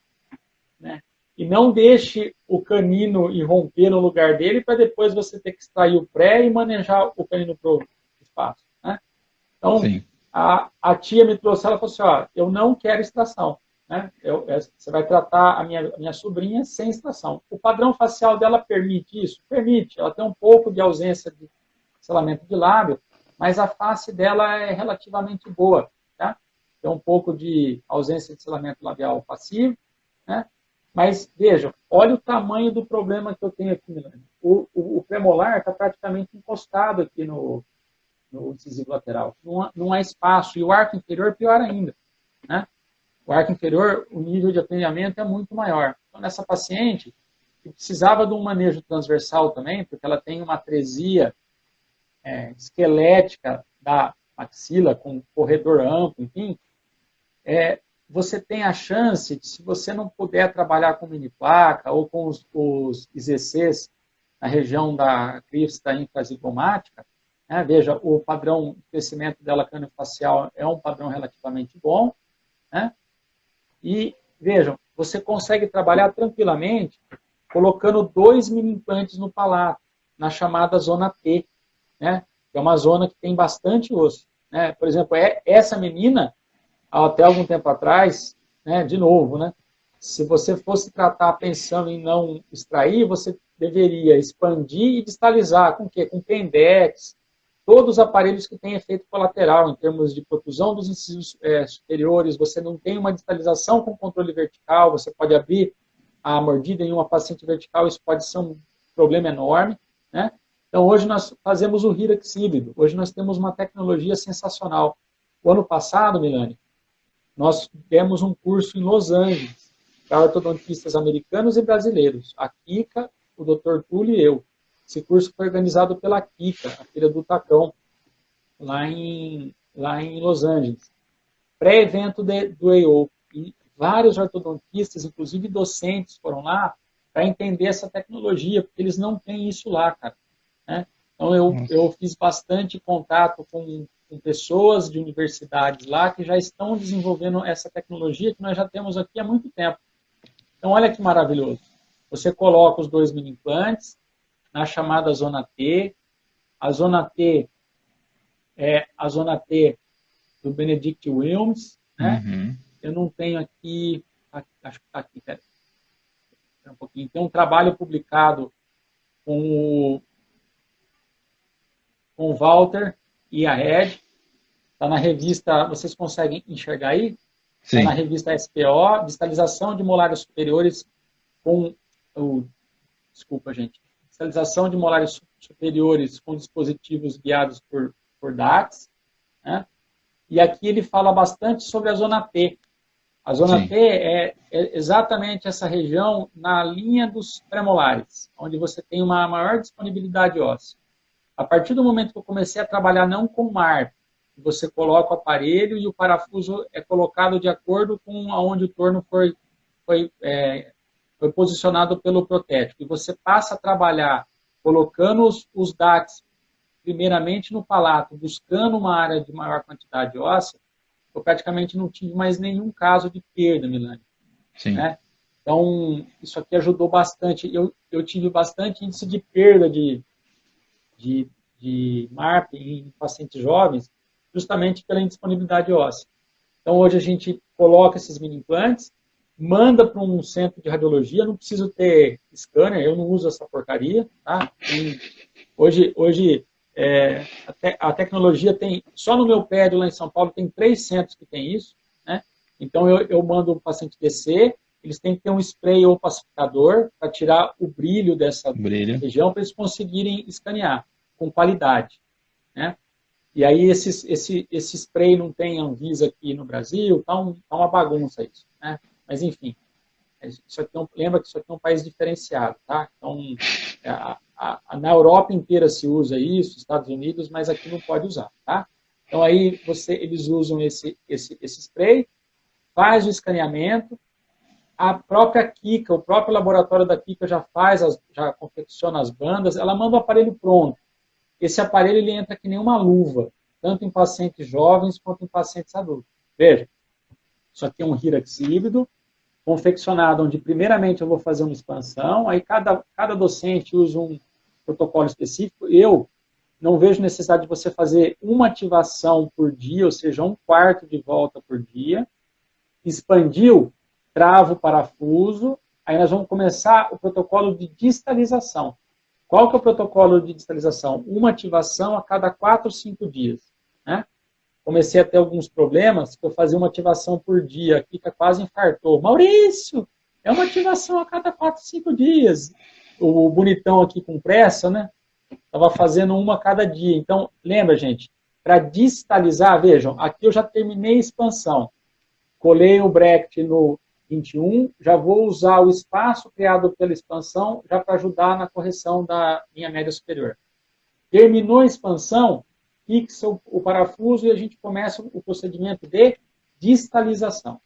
né? E não deixe o canino irromper no lugar dele para depois você ter que extrair o pré e manejar o canino para o espaço, né? Então, a tia me trouxe, ela falou assim, ó, eu não quero extração, né? Você vai tratar a minha sobrinha sem extração. O padrão facial dela permite isso? Permite. Ela tem um pouco de ausência de selamento de lábio, mas a face dela é relativamente boa, tá? Tem um pouco de ausência de selamento labial passivo, né? Mas, vejam, olha o tamanho do problema que eu tenho aqui, Milane. O premolar está praticamente encostado aqui no incisivo lateral. Não há espaço. E o arco inferior, pior ainda, né? O arco inferior, o nível de apenhamento é muito maior. Então, nessa paciente, que precisava de um manejo transversal também, porque ela tem uma atresia esquelética da maxila, com corredor amplo, enfim, você tem a chance de, se você não puder trabalhar com mini placa ou com os IZCs na região da crista infrazigomática, né, veja, o padrão de crescimento dela craniofacial é um padrão relativamente bom, né, e vejam, você consegue trabalhar tranquilamente colocando 2 mini implantes no palato, na chamada zona T, né, que é uma zona que tem bastante osso, né. Por exemplo, essa menina, até algum tempo atrás, né, de novo, né, se você fosse tratar pensando em não extrair, você deveria expandir e distalizar. Com o quê? Com Pendex, todos os aparelhos que têm efeito colateral, em termos de protusão dos incisivos superiores, você não tem uma distalização com controle vertical, você pode abrir a mordida em uma paciente vertical, isso pode ser um problema enorme, né? Então, hoje nós fazemos o Hirax híbrido, hoje nós temos uma tecnologia sensacional. O ano passado, Milane, nós demos um curso em Los Angeles para ortodontistas americanos e brasileiros. A Kika, o Dr. Túlio e eu. Esse curso foi organizado pela Kika, a filha do Tacão, lá em Los Angeles. Pré-evento do EO. E vários ortodontistas, inclusive docentes, foram lá para entender essa tecnologia, porque eles não têm isso lá, cara, né? Então, eu fiz bastante contato com pessoas de universidades lá que já estão desenvolvendo essa tecnologia que nós já temos aqui há muito tempo. Então, olha que maravilhoso. Você coloca os 2 mini implantes na chamada zona T. A zona T é a zona T do Benedict Wilms, né? Uhum. Eu não tenho aqui, acho que está aqui, pera um pouquinho. Tem um trabalho publicado com o Walter e a Ed. Está na revista, vocês conseguem enxergar aí? Está na revista SPO, distalização de molares superiores com desculpa, gente. Distalização de molares superiores com dispositivos guiados por DAX, né? E aqui ele fala bastante sobre a zona T. A zona T é exatamente essa região na linha dos premolares, onde você tem uma maior disponibilidade óssea. A partir do momento que eu comecei a trabalhar não com MARP, você coloca o aparelho e o parafuso é colocado de acordo com aonde o torno foi posicionado pelo protético. E você passa a trabalhar colocando os DACs primeiramente no palato, buscando uma área de maior quantidade óssea, eu praticamente não tive mais nenhum caso de perda, Milani. Sim. Né? Então, isso aqui ajudou bastante. Eu tive bastante índice de perda de MARP em pacientes jovens, justamente pela indisponibilidade óssea. Então, hoje a gente coloca esses mini implantes, manda para um centro de radiologia, não preciso ter scanner, eu não uso essa porcaria, tá? Hoje a tecnologia tem, só no meu prédio lá em São Paulo, tem 3 centros que tem isso, né? Então, eu mando o paciente descer, eles têm que ter um spray ou pacificador para tirar o brilho dessa região, para eles conseguirem escanear com qualidade, né? E aí esse spray não tem Anvisa aqui no Brasil, tá uma bagunça isso, né? Mas enfim, isso aqui lembra que isso aqui é um país diferenciado, tá? Então, na Europa inteira se usa isso, Estados Unidos, mas aqui não pode usar, tá? Então aí eles usam esse spray, faz o escaneamento, a própria Kika, o próprio laboratório da Kika já confecciona as bandas, ela manda o aparelho pronto. Esse aparelho ele entra que nem uma luva, tanto em pacientes jovens quanto em pacientes adultos. Veja, isso aqui é um Hirax híbrido, confeccionado, onde primeiramente eu vou fazer uma expansão, aí cada docente usa um protocolo específico. Eu não vejo necessidade de você fazer uma ativação por dia, ou seja, 1/4 de volta por dia. Expandiu, trava o parafuso, aí nós vamos começar o protocolo de distalização. Qual que é o protocolo de distalização? Uma ativação a cada 4 ou 5 dias. Né? Comecei a ter alguns problemas, que eu fazia uma ativação por dia, a Kika quase infartou. Maurício, é uma ativação a cada 4 ou 5 dias. O bonitão aqui com pressa, né? Estava fazendo uma a cada dia. Então, lembra, gente, para distalizar, vejam, aqui eu já terminei a expansão. Colei o bracket no 21, já vou usar o espaço criado pela expansão já para ajudar na correção da linha média superior. Terminou a expansão, fixa o parafuso e a gente começa o procedimento de distalização.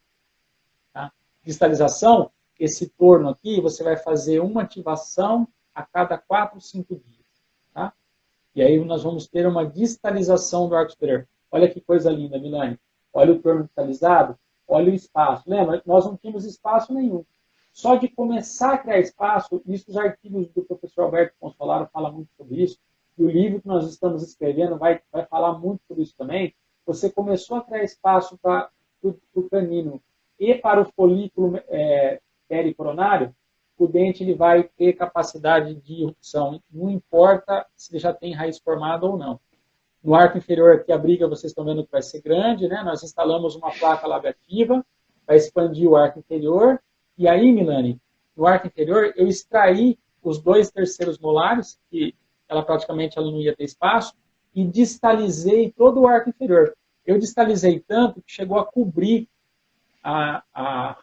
Tá? Distalização, esse torno aqui, você vai fazer uma ativação a cada 4 ou 5 dias. Tá? E aí nós vamos ter uma distalização do arco superior. Olha que coisa linda, Milani. Olha o torno distalizado. Olha o espaço. Lembra? Nós não tínhamos espaço nenhum. Só de começar a criar espaço, isso os artigos do professor Alberto Consolaro falam muito sobre isso, e o livro que nós estamos escrevendo vai falar muito sobre isso também. Você começou a criar espaço para o canino e para o folículo pericoronário, o dente ele vai ter capacidade de irrupção. Não importa se ele já tem raiz formada ou não. No arco inferior aqui, a briga, vocês estão vendo que vai ser grande, né? Nós instalamos uma placa labiativa para expandir o arco inferior. E aí, Milani, no arco inferior, eu extraí os 2 terceiros molares, que ela praticamente não ia ter espaço, e distalizei todo o arco inferior. Eu distalizei tanto que chegou a cobrir a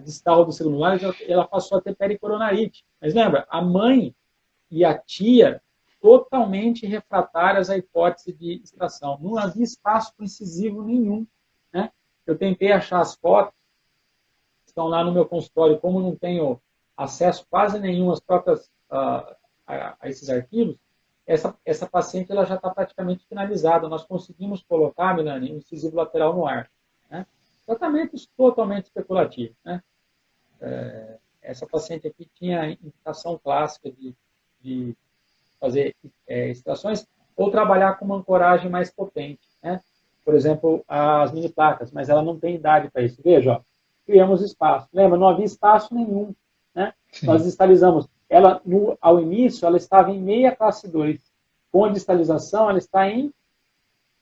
distal do segundo molar, ela passou a ter pericoronarite. Mas lembra, a mãe e a tia totalmente refratárias à hipótese de extração. Não havia espaço incisivo nenhum. Né? Eu tentei achar as fotos, estão lá no meu consultório, como não tenho acesso quase nenhum às próprias, a esses arquivos, essa paciente ela já está praticamente finalizada. Nós conseguimos colocar, Milani, um incisivo lateral no ar. Né? Tratamentos totalmente especulativos. Né? Essa paciente aqui tinha indicação clássica de fazer extrações, ou trabalhar com uma ancoragem mais potente, né? Por exemplo, as mini placas, mas ela não tem idade para isso. Veja, ó, criamos espaço. Lembra, não havia espaço nenhum, né? Nós distalizamos. Ela, ao início, ela estava em meia classe 2. Com a distalização, ela está em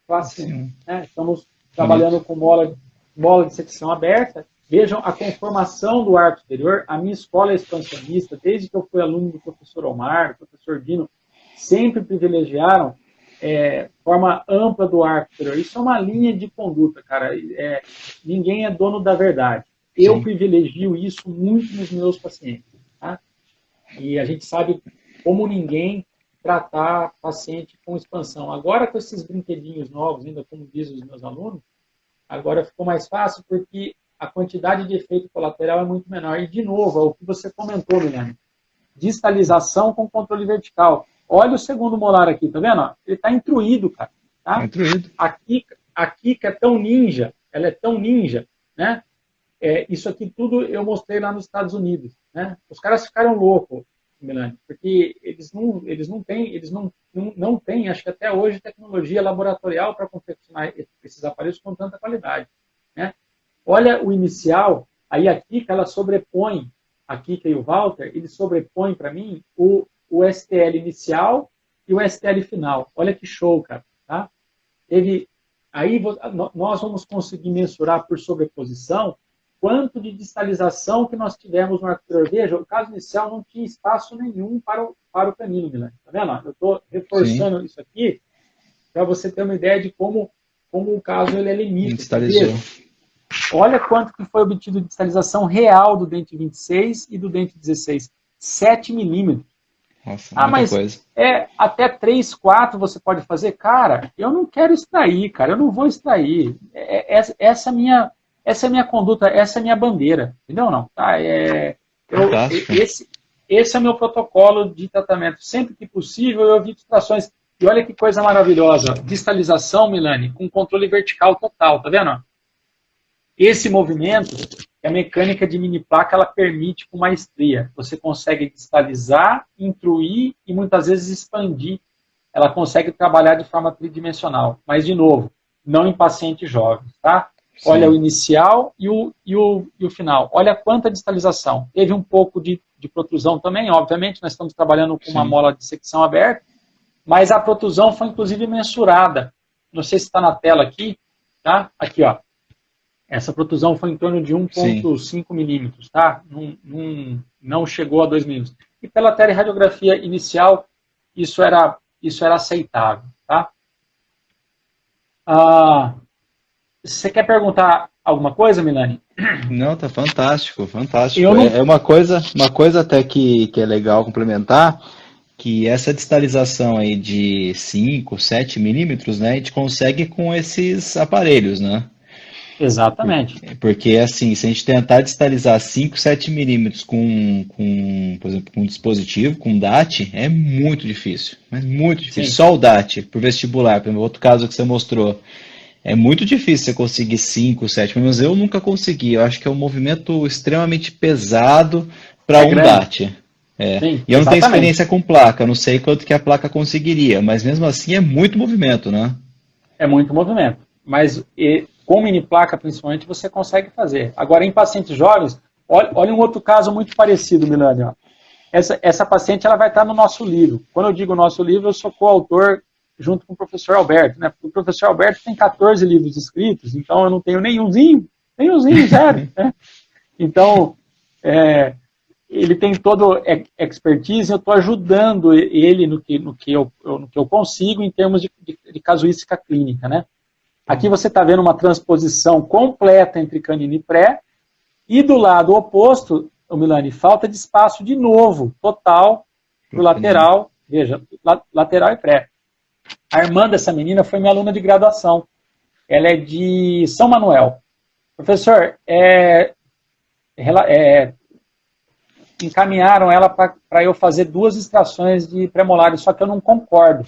classe 1. Né? Estamos trabalhando com mola de secção aberta. Vejam a conformação do arco superior. A minha escola é expansionista, desde que eu fui aluno do professor Omar, do professor Dino, sempre privilegiaram forma ampla do arco superior. Isso é uma linha de conduta, cara. Ninguém é dono da verdade. Eu privilegio isso muito nos meus pacientes. Tá? E a gente sabe como ninguém tratar paciente com expansão. Agora, com esses brinquedinhos novos, ainda como dizem os meus alunos, agora ficou mais fácil porque a quantidade de efeito colateral é muito menor. E, de novo, é o que você comentou, Milani. Distalização com controle vertical. Olha o segundo molar aqui, tá vendo? Ele está intruído, cara. Tá? Intruído. a Kika é tão ninja, ela é tão ninja, né? Isso aqui tudo eu mostrei lá nos Estados Unidos, né? Os caras ficaram loucos, Milani, porque eles não têm, acho que até hoje, tecnologia laboratorial para confeccionar esses aparelhos com tanta qualidade, né? Olha o inicial, aí a Kika, ela sobrepõe, a Kika e o Walter, eles sobrepõem para mim o STL inicial e o STL final. Olha que show, cara, tá? Aí nós vamos conseguir mensurar por sobreposição quanto de distalização que nós tivemos no arquitetura. Veja, o caso inicial não tinha espaço nenhum para o canino, Milani. Tá vendo? Eu estou reforçando Sim. isso aqui para você ter uma ideia de como o caso ele é limite. Distalizou. Olha quanto que foi obtido de distalização real do dente 26 e do dente 16. 7 milímetros. Nossa, muita mas coisa. Até 3, 4 você pode fazer? Cara, eu não quero extrair, cara, eu não vou extrair. Essa é a minha conduta, essa é a minha bandeira. Entendeu ou não? Tá? Esse é o meu protocolo de tratamento. Sempre que possível, eu evito extrações. E olha que coisa maravilhosa. Distalização, Milani, com controle vertical total, tá vendo? Esse movimento, a mecânica de mini placa, ela permite com maestria. Você consegue distalizar, intruir e muitas vezes expandir. Ela consegue trabalhar de forma tridimensional. Mas, de novo, não em pacientes jovens, tá? Sim. Olha o inicial e o final. Olha quanta distalização. Teve um pouco de protrusão também, obviamente, nós estamos trabalhando com uma mola de secção aberta, mas a protrusão foi, inclusive, mensurada. Não sei se está na tela aqui, tá? Aqui, ó. Essa protrusão foi em torno de 1,5 milímetros, tá? Não chegou a 2 milímetros. E pela teleradiografia inicial, isso era aceitável, tá? Você quer perguntar alguma coisa, Milani? Não, tá fantástico, fantástico. É uma coisa até que é legal complementar, que essa distalização aí de 5, 7 milímetros, né, a gente consegue com esses aparelhos, né? Exatamente. Porque, assim, se a gente tentar distalizar 5, 7 milímetros por exemplo, com um dispositivo, com DAT, é muito difícil. Mas muito difícil. Sim. Só o DAT, por vestibular, por exemplo, outro caso que você mostrou. É muito difícil você conseguir 5, 7 milímetros. Eu nunca consegui. Eu acho que é um movimento extremamente pesado para um DAT. Sim, e eu não tenho experiência com placa, eu não sei quanto que a placa conseguiria, mas mesmo assim é muito movimento, né? É muito movimento. Mas com mini placa, principalmente, você consegue fazer. Agora, em pacientes jovens, olha um outro caso muito parecido, Milani. Ó. Essa paciente ela vai estar no nosso livro. Quando eu digo nosso livro, eu sou coautor junto com o professor Alberto. Né? O professor Alberto tem 14 livros escritos, então eu não tenho nenhumzinho, zero. Né? Então, ele tem todo expertise, eu estou ajudando ele no que eu consigo em termos de casuística clínica, né? Aqui você está vendo uma transposição completa entre canino e pré, e do lado oposto, o Milani, falta de espaço de novo, total, para o lateral, veja, lateral e pré. A irmã dessa menina foi minha aluna de graduação, ela é de São Manuel. Professor, encaminharam ela para eu fazer 2 extrações de premolares, só que eu não concordo.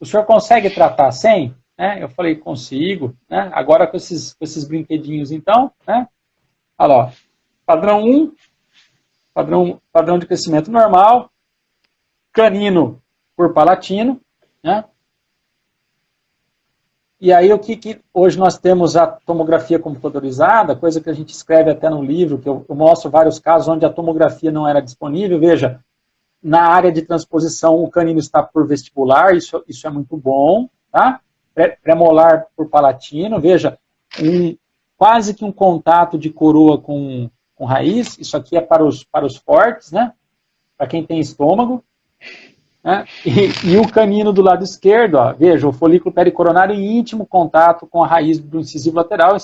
O senhor consegue tratar sem? Eu falei, consigo. Né? Agora com esses brinquedinhos, então, né? Olha lá, padrão 1, padrão de crescimento normal, canino por palatino, né? E aí, o que hoje nós temos a tomografia computadorizada, coisa que a gente escreve até no livro, que eu mostro vários casos onde a tomografia não era disponível. Veja, na área de transposição, o canino está por vestibular, isso é muito bom, tá? Premolar por palatino, veja, quase que um contato de coroa com raiz, isso aqui é para os fortes, né? Para quem tem estômago. Né? E o canino do lado esquerdo, ó, veja, o folículo pericoronário em íntimo contato com a raiz do incisivo lateral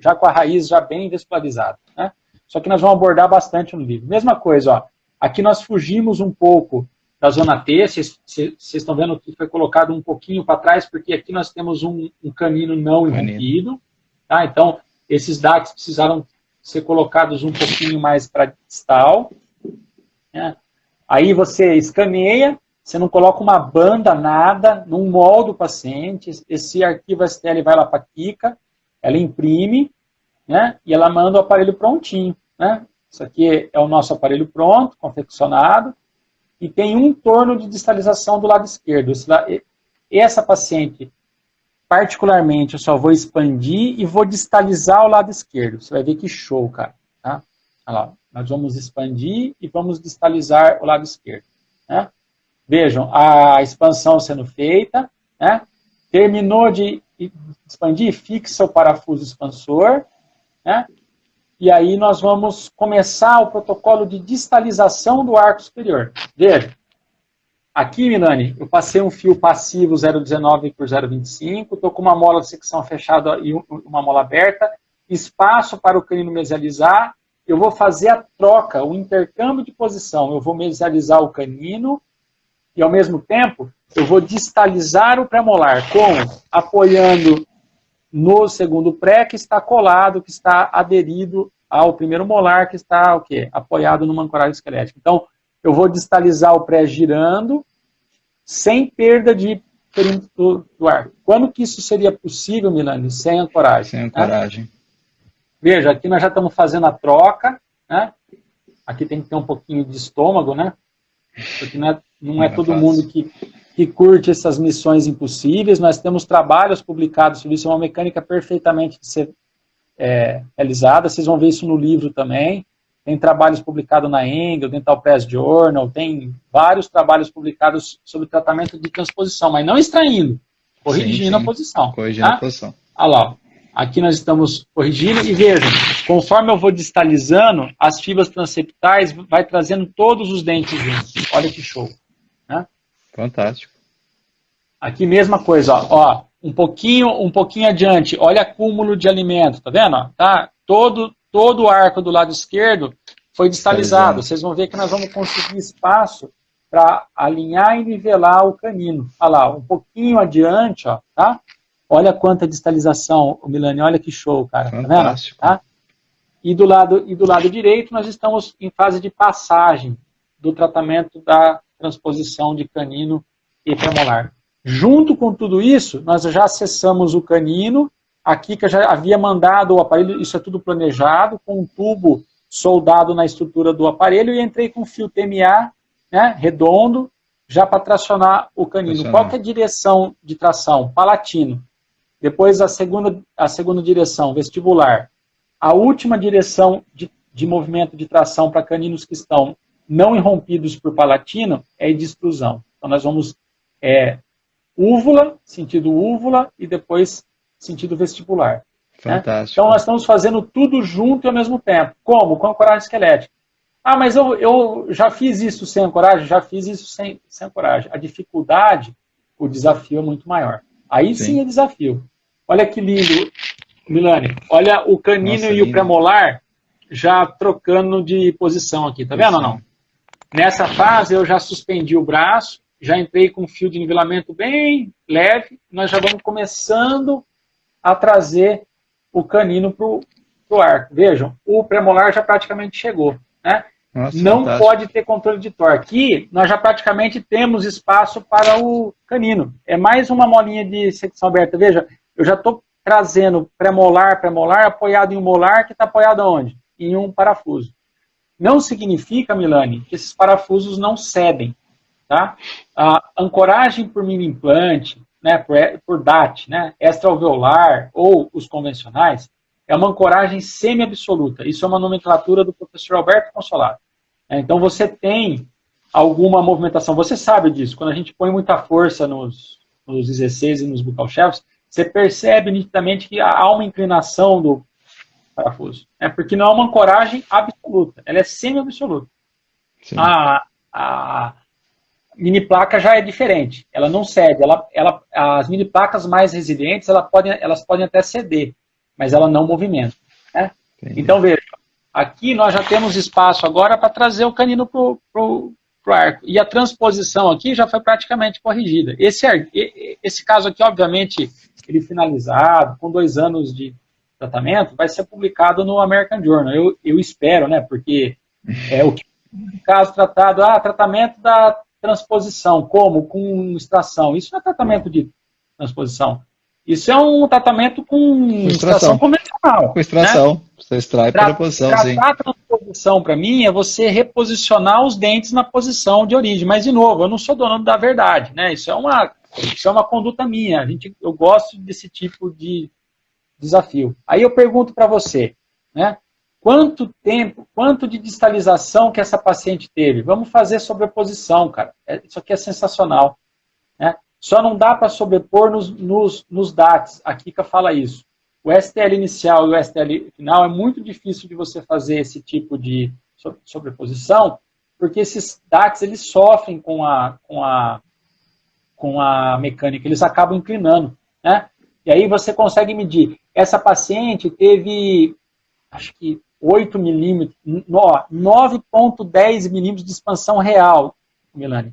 já com a raiz já bem vestibularizada. Né? Só que nós vamos abordar bastante no livro. Mesma coisa, ó, aqui nós fugimos um pouco da zona T, vocês estão vendo que foi colocado um pouquinho para trás, porque aqui nós temos um canino não irrompido, tá? Então, esses DACs precisaram ser colocados um pouquinho mais para distal, né? Aí você escaneia, você não coloca uma banda, nada, não molda o paciente, esse arquivo STL vai lá para a Kika, ela imprime, né, e ela manda o aparelho prontinho, né? Isso aqui é o nosso aparelho pronto, confeccionado, e tem um torno de distalização do lado esquerdo. Essa paciente, particularmente, eu só vou expandir e vou distalizar o lado esquerdo. Você vai ver que show, cara. Tá? Olha lá, nós vamos expandir e vamos distalizar o lado esquerdo. Né? Vejam, a expansão sendo feita, né? Terminou de expandir, fixa o parafuso expansor, né? E aí nós vamos começar o protocolo de distalização do arco superior. Veja, aqui, Milani, eu passei um fio passivo 0,19 por 0,25, estou com uma mola de secção fechada e uma mola aberta, espaço para o canino mesializar, eu vou fazer a troca, o intercâmbio de posição, eu vou mesializar o canino e, ao mesmo tempo, eu vou distalizar o premolar, apoiando no segundo pré, que está colado, que está aderido ao primeiro molar, que está o quê? Apoiado numa ancoragem esquelética. Então, eu vou distalizar o pré girando, sem perda de perímetro do arco. Quando que isso seria possível, Milani? Sem ancoragem. Sem ancoragem. Né? Veja, aqui nós já estamos fazendo a troca, né? Aqui tem que ter um pouquinho de estômago, né? Porque não é todo mundo que curte essas missões impossíveis. Nós temos trabalhos publicados sobre isso, é uma mecânica perfeitamente de ser realizada. Vocês vão ver isso no livro também. Tem trabalhos publicados na Engel, Dental Press Journal, tem vários trabalhos publicados sobre tratamento de transposição, mas não extraindo, corrigindo a posição. Corrigindo a posição. Olha lá, aqui nós estamos corrigindo e vejam, conforme eu vou distalizando, as fibras transeptais vai trazendo todos os dentes juntos. Olha que show. Né? Fantástico. Aqui mesma coisa, ó, um pouquinho adiante, olha acúmulo de alimento, tá vendo? Ó, tá? Todo o arco do lado esquerdo foi distalizado. Vocês vão ver que nós vamos conseguir espaço para alinhar e nivelar o canino. Olha lá, um pouquinho adiante, ó, tá? Olha quanta distalização, Milani, olha que show, cara. Fantástico. Tá vendo? Tá? E do lado direito, nós estamos em fase de passagem do tratamento da transposição de canino e premolar. Junto com tudo isso, nós já acessamos o canino. A Kika já havia mandado o aparelho, isso é tudo planejado, com um tubo soldado na estrutura do aparelho, e entrei com fio TMA, né, redondo, já para tracionar o canino. Qual que é a direção de tração? Palatino. Depois a segunda direção, vestibular. A última direção de movimento de tração para caninos que estão não irrompidos por palatino é de extrusão. Então nós vamos úvula, sentido úvula, e depois sentido vestibular. Fantástico. Né? Então nós estamos fazendo tudo junto e ao mesmo tempo. Como? Com ancoragem esquelética. Ah, mas eu já fiz isso sem ancoragem? Já fiz isso sem ancoragem. A dificuldade, o desafio é muito maior. Aí sim é desafio. Olha que lindo, Milani. Olha o canino e o premolar já trocando de posição aqui. Tá vendo ou não? Nessa fase eu já suspendi o braço, já entrei com um fio de nivelamento bem leve. Nós já vamos começando a trazer o canino para o arco. Vejam, o premolar já praticamente chegou. Né? Nossa, não fantástico. pode ter controle de torque. Aqui, nós já praticamente temos espaço para o canino. É mais uma molinha de secção aberta. Veja, eu já estou trazendo premolar, apoiado em um molar, que está apoiado onde? Em um parafuso. Não significa, Milani, que esses parafusos não cedem. Tá? A ancoragem por mini implante, né, por DAT, né, extra-alveolar ou os convencionais, é uma ancoragem semi-absoluta. Isso é uma nomenclatura do professor Alberto Consolado. Então você tem alguma movimentação, você sabe disso, quando a gente põe muita força nos 16 e nos buccal shelves, você percebe nitidamente que há uma inclinação do parafuso. Porque não é uma ancoragem absoluta, ela é semi-absoluta. A mini placa já é diferente, ela não cede, as mini placas mais resilientes elas podem até ceder, mas ela não movimenta. Né? Então veja, aqui nós já temos espaço agora para trazer o canino para o arco, e a transposição aqui já foi praticamente corrigida. Esse caso aqui, obviamente, ele finalizado, com 2 anos de tratamento, vai ser publicado no American Journal, eu espero, né, porque é o caso tratado, tratamento da transposição, como? Com extração. Isso não é tratamento de transposição. Isso é um tratamento com extração convencional. Com extração. Né? Você extrai por reposição, sim. Tratar a transposição, para mim, é você reposicionar os dentes na posição de origem. Mas, de novo, eu não sou dono da verdade. Né? Isso é uma conduta minha. Eu gosto desse tipo de desafio. Aí eu pergunto para você, né? Quanto de distalização que essa paciente teve? Vamos fazer sobreposição, cara. Isso aqui é sensacional. Né? Só não dá para sobrepor nos DATs. A Kika fala isso. O STL inicial e o STL final é muito difícil de você fazer esse tipo de sobreposição, porque esses DATs eles sofrem com a mecânica, eles acabam inclinando. Né? E aí você consegue medir. Essa paciente teve, acho que 8 milímetros, 9,10 milímetros de expansão real, Milani.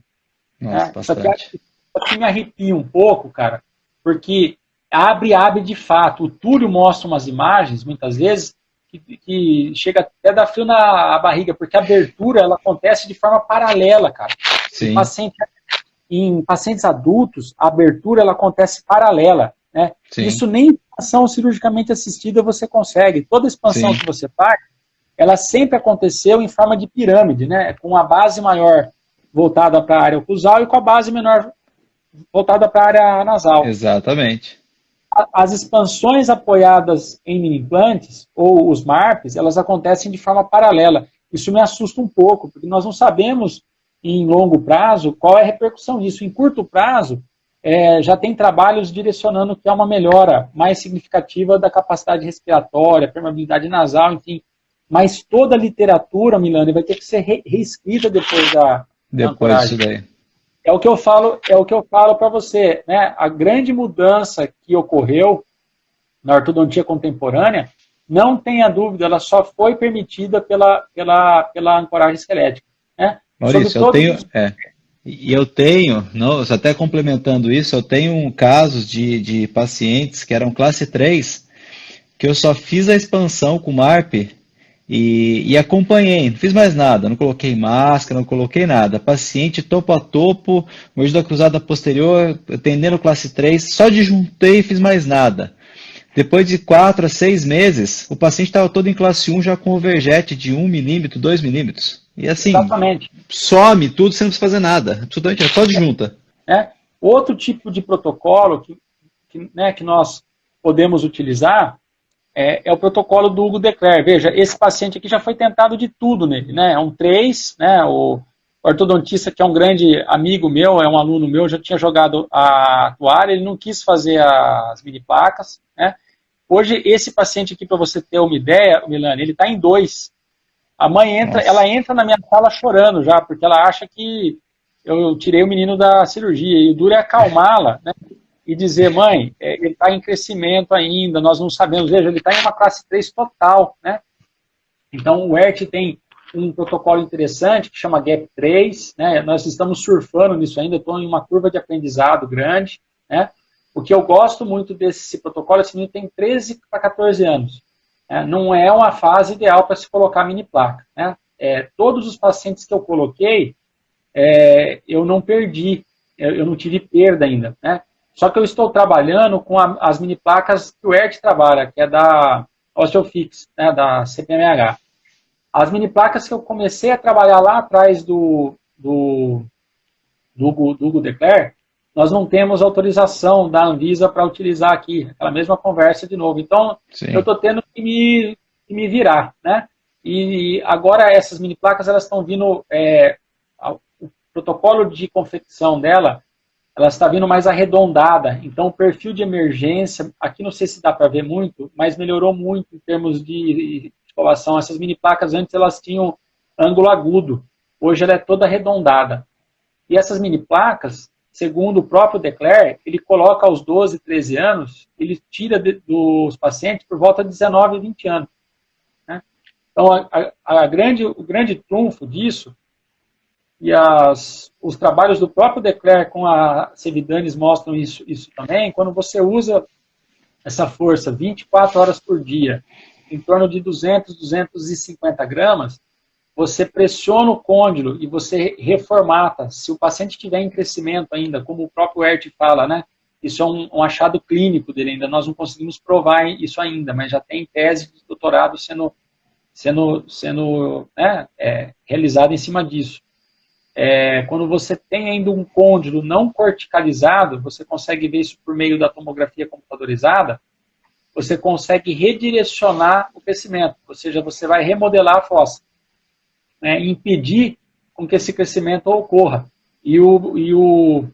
Nossa, bastante. Isso aqui me arrepia um pouco, cara, porque abre de fato. O Túlio mostra umas imagens, muitas vezes, que chega até a dar frio na barriga, porque a abertura ela acontece de forma paralela, cara. Sim. Em pacientes adultos, a abertura ela acontece paralela. Né? Isso nem em expansão cirurgicamente assistida você consegue. Toda expansão que você faz, ela sempre aconteceu em forma de pirâmide, né? Com a base maior voltada para a área oclusal e com a base menor voltada para a área nasal. Exatamente. As expansões apoiadas em mini-implantes, ou os MARPs, elas acontecem de forma paralela. Isso me assusta um pouco, porque nós não sabemos, em longo prazo, qual é a repercussão disso. Em curto prazo, já tem trabalhos direcionando que é uma melhora mais significativa da capacidade respiratória, permeabilidade nasal, enfim. Mas toda a literatura, Milani, vai ter que ser reescrita depois da disso daí. É o que eu falo para você, né? A grande mudança que ocorreu na ortodontia contemporânea, não tenha dúvida, ela só foi permitida pela ancoragem esquelética. Né? Maurício, eu tenho, até complementando isso, eu tenho casos de pacientes que eram classe 3, que eu só fiz a expansão com MARP e acompanhei, não fiz mais nada, não coloquei máscara, não coloquei nada. Paciente topo a topo, mordida cruzada posterior, atendendo classe 3, só disjuntei e fiz mais nada. Depois de 4 a 6 meses, o paciente estava todo em classe 1 já com o Vergete de 1 milímetro, 2 milímetros. E assim, exatamente. Some tudo sem precisar fazer nada. Absolutamente, é só disjunta. Outro tipo de protocolo que nós podemos utilizar é o protocolo do Hugo Declerc. Veja, esse paciente aqui já foi tentado de tudo nele. Né? É um 3, né? O ortodontista, que é um grande amigo meu, é um aluno meu, já tinha jogado a toalha, ele não quis fazer as mini placas. Né? Hoje, esse paciente aqui, para você ter uma ideia, Milani, ele está em 2. A mãe ela entra na minha sala chorando já, porque ela acha que eu tirei o menino da cirurgia. E o duro é acalmá-la, né? E dizer, mãe, ele está em crescimento ainda, nós não sabemos. Veja, ele está em uma classe 3 total, né? Então, o ERT tem um protocolo interessante que chama GAP 3, né? Nós estamos surfando nisso ainda, estou em uma curva de aprendizado grande, né? O que eu gosto muito desse protocolo, esse menino tem 13 para 14 anos. Não é uma fase ideal para se colocar mini placa. Né? Todos os pacientes que eu coloquei, eu não perdi, eu não tive perda ainda. Né? Só que eu estou trabalhando com as mini placas que o ERT trabalha, que é da Osteofix, né, da CPMH. As mini placas que eu comecei a trabalhar lá atrás do Hugo Declerc, nós não temos autorização da Anvisa para utilizar aqui, aquela mesma conversa de novo. Então, eu estou tendo que me virar. Né? E agora essas mini placas, elas estão vindo, o protocolo de confecção dela, ela está vindo mais arredondada. Então, o perfil de emergência, aqui não sei se dá para ver muito, mas melhorou muito em termos de escovação. Essas mini placas, antes elas tinham ângulo agudo. Hoje ela é toda arredondada. E essas mini placas, segundo o próprio Declerc, ele coloca aos 12, 13 anos, ele tira dos pacientes por volta de 19 e 20 anos. Né? Então, o grande trunfo disso, e os trabalhos do próprio Declerc com a Sevidanes mostram isso também, quando você usa essa força 24 horas por dia, em torno de 200, 250 gramas, você pressiona o côndilo e você reformata. Se o paciente estiver em crescimento ainda, como o próprio Ert fala, né? Isso é um achado clínico dele ainda. Nós não conseguimos provar isso ainda, mas já tem tese de doutorado sendo né, realizada em cima disso. Quando você tem ainda um côndilo não corticalizado, você consegue ver isso por meio da tomografia computadorizada, você consegue redirecionar o crescimento, ou seja, você vai remodelar a fossa, né, impedir com que esse crescimento ocorra. E o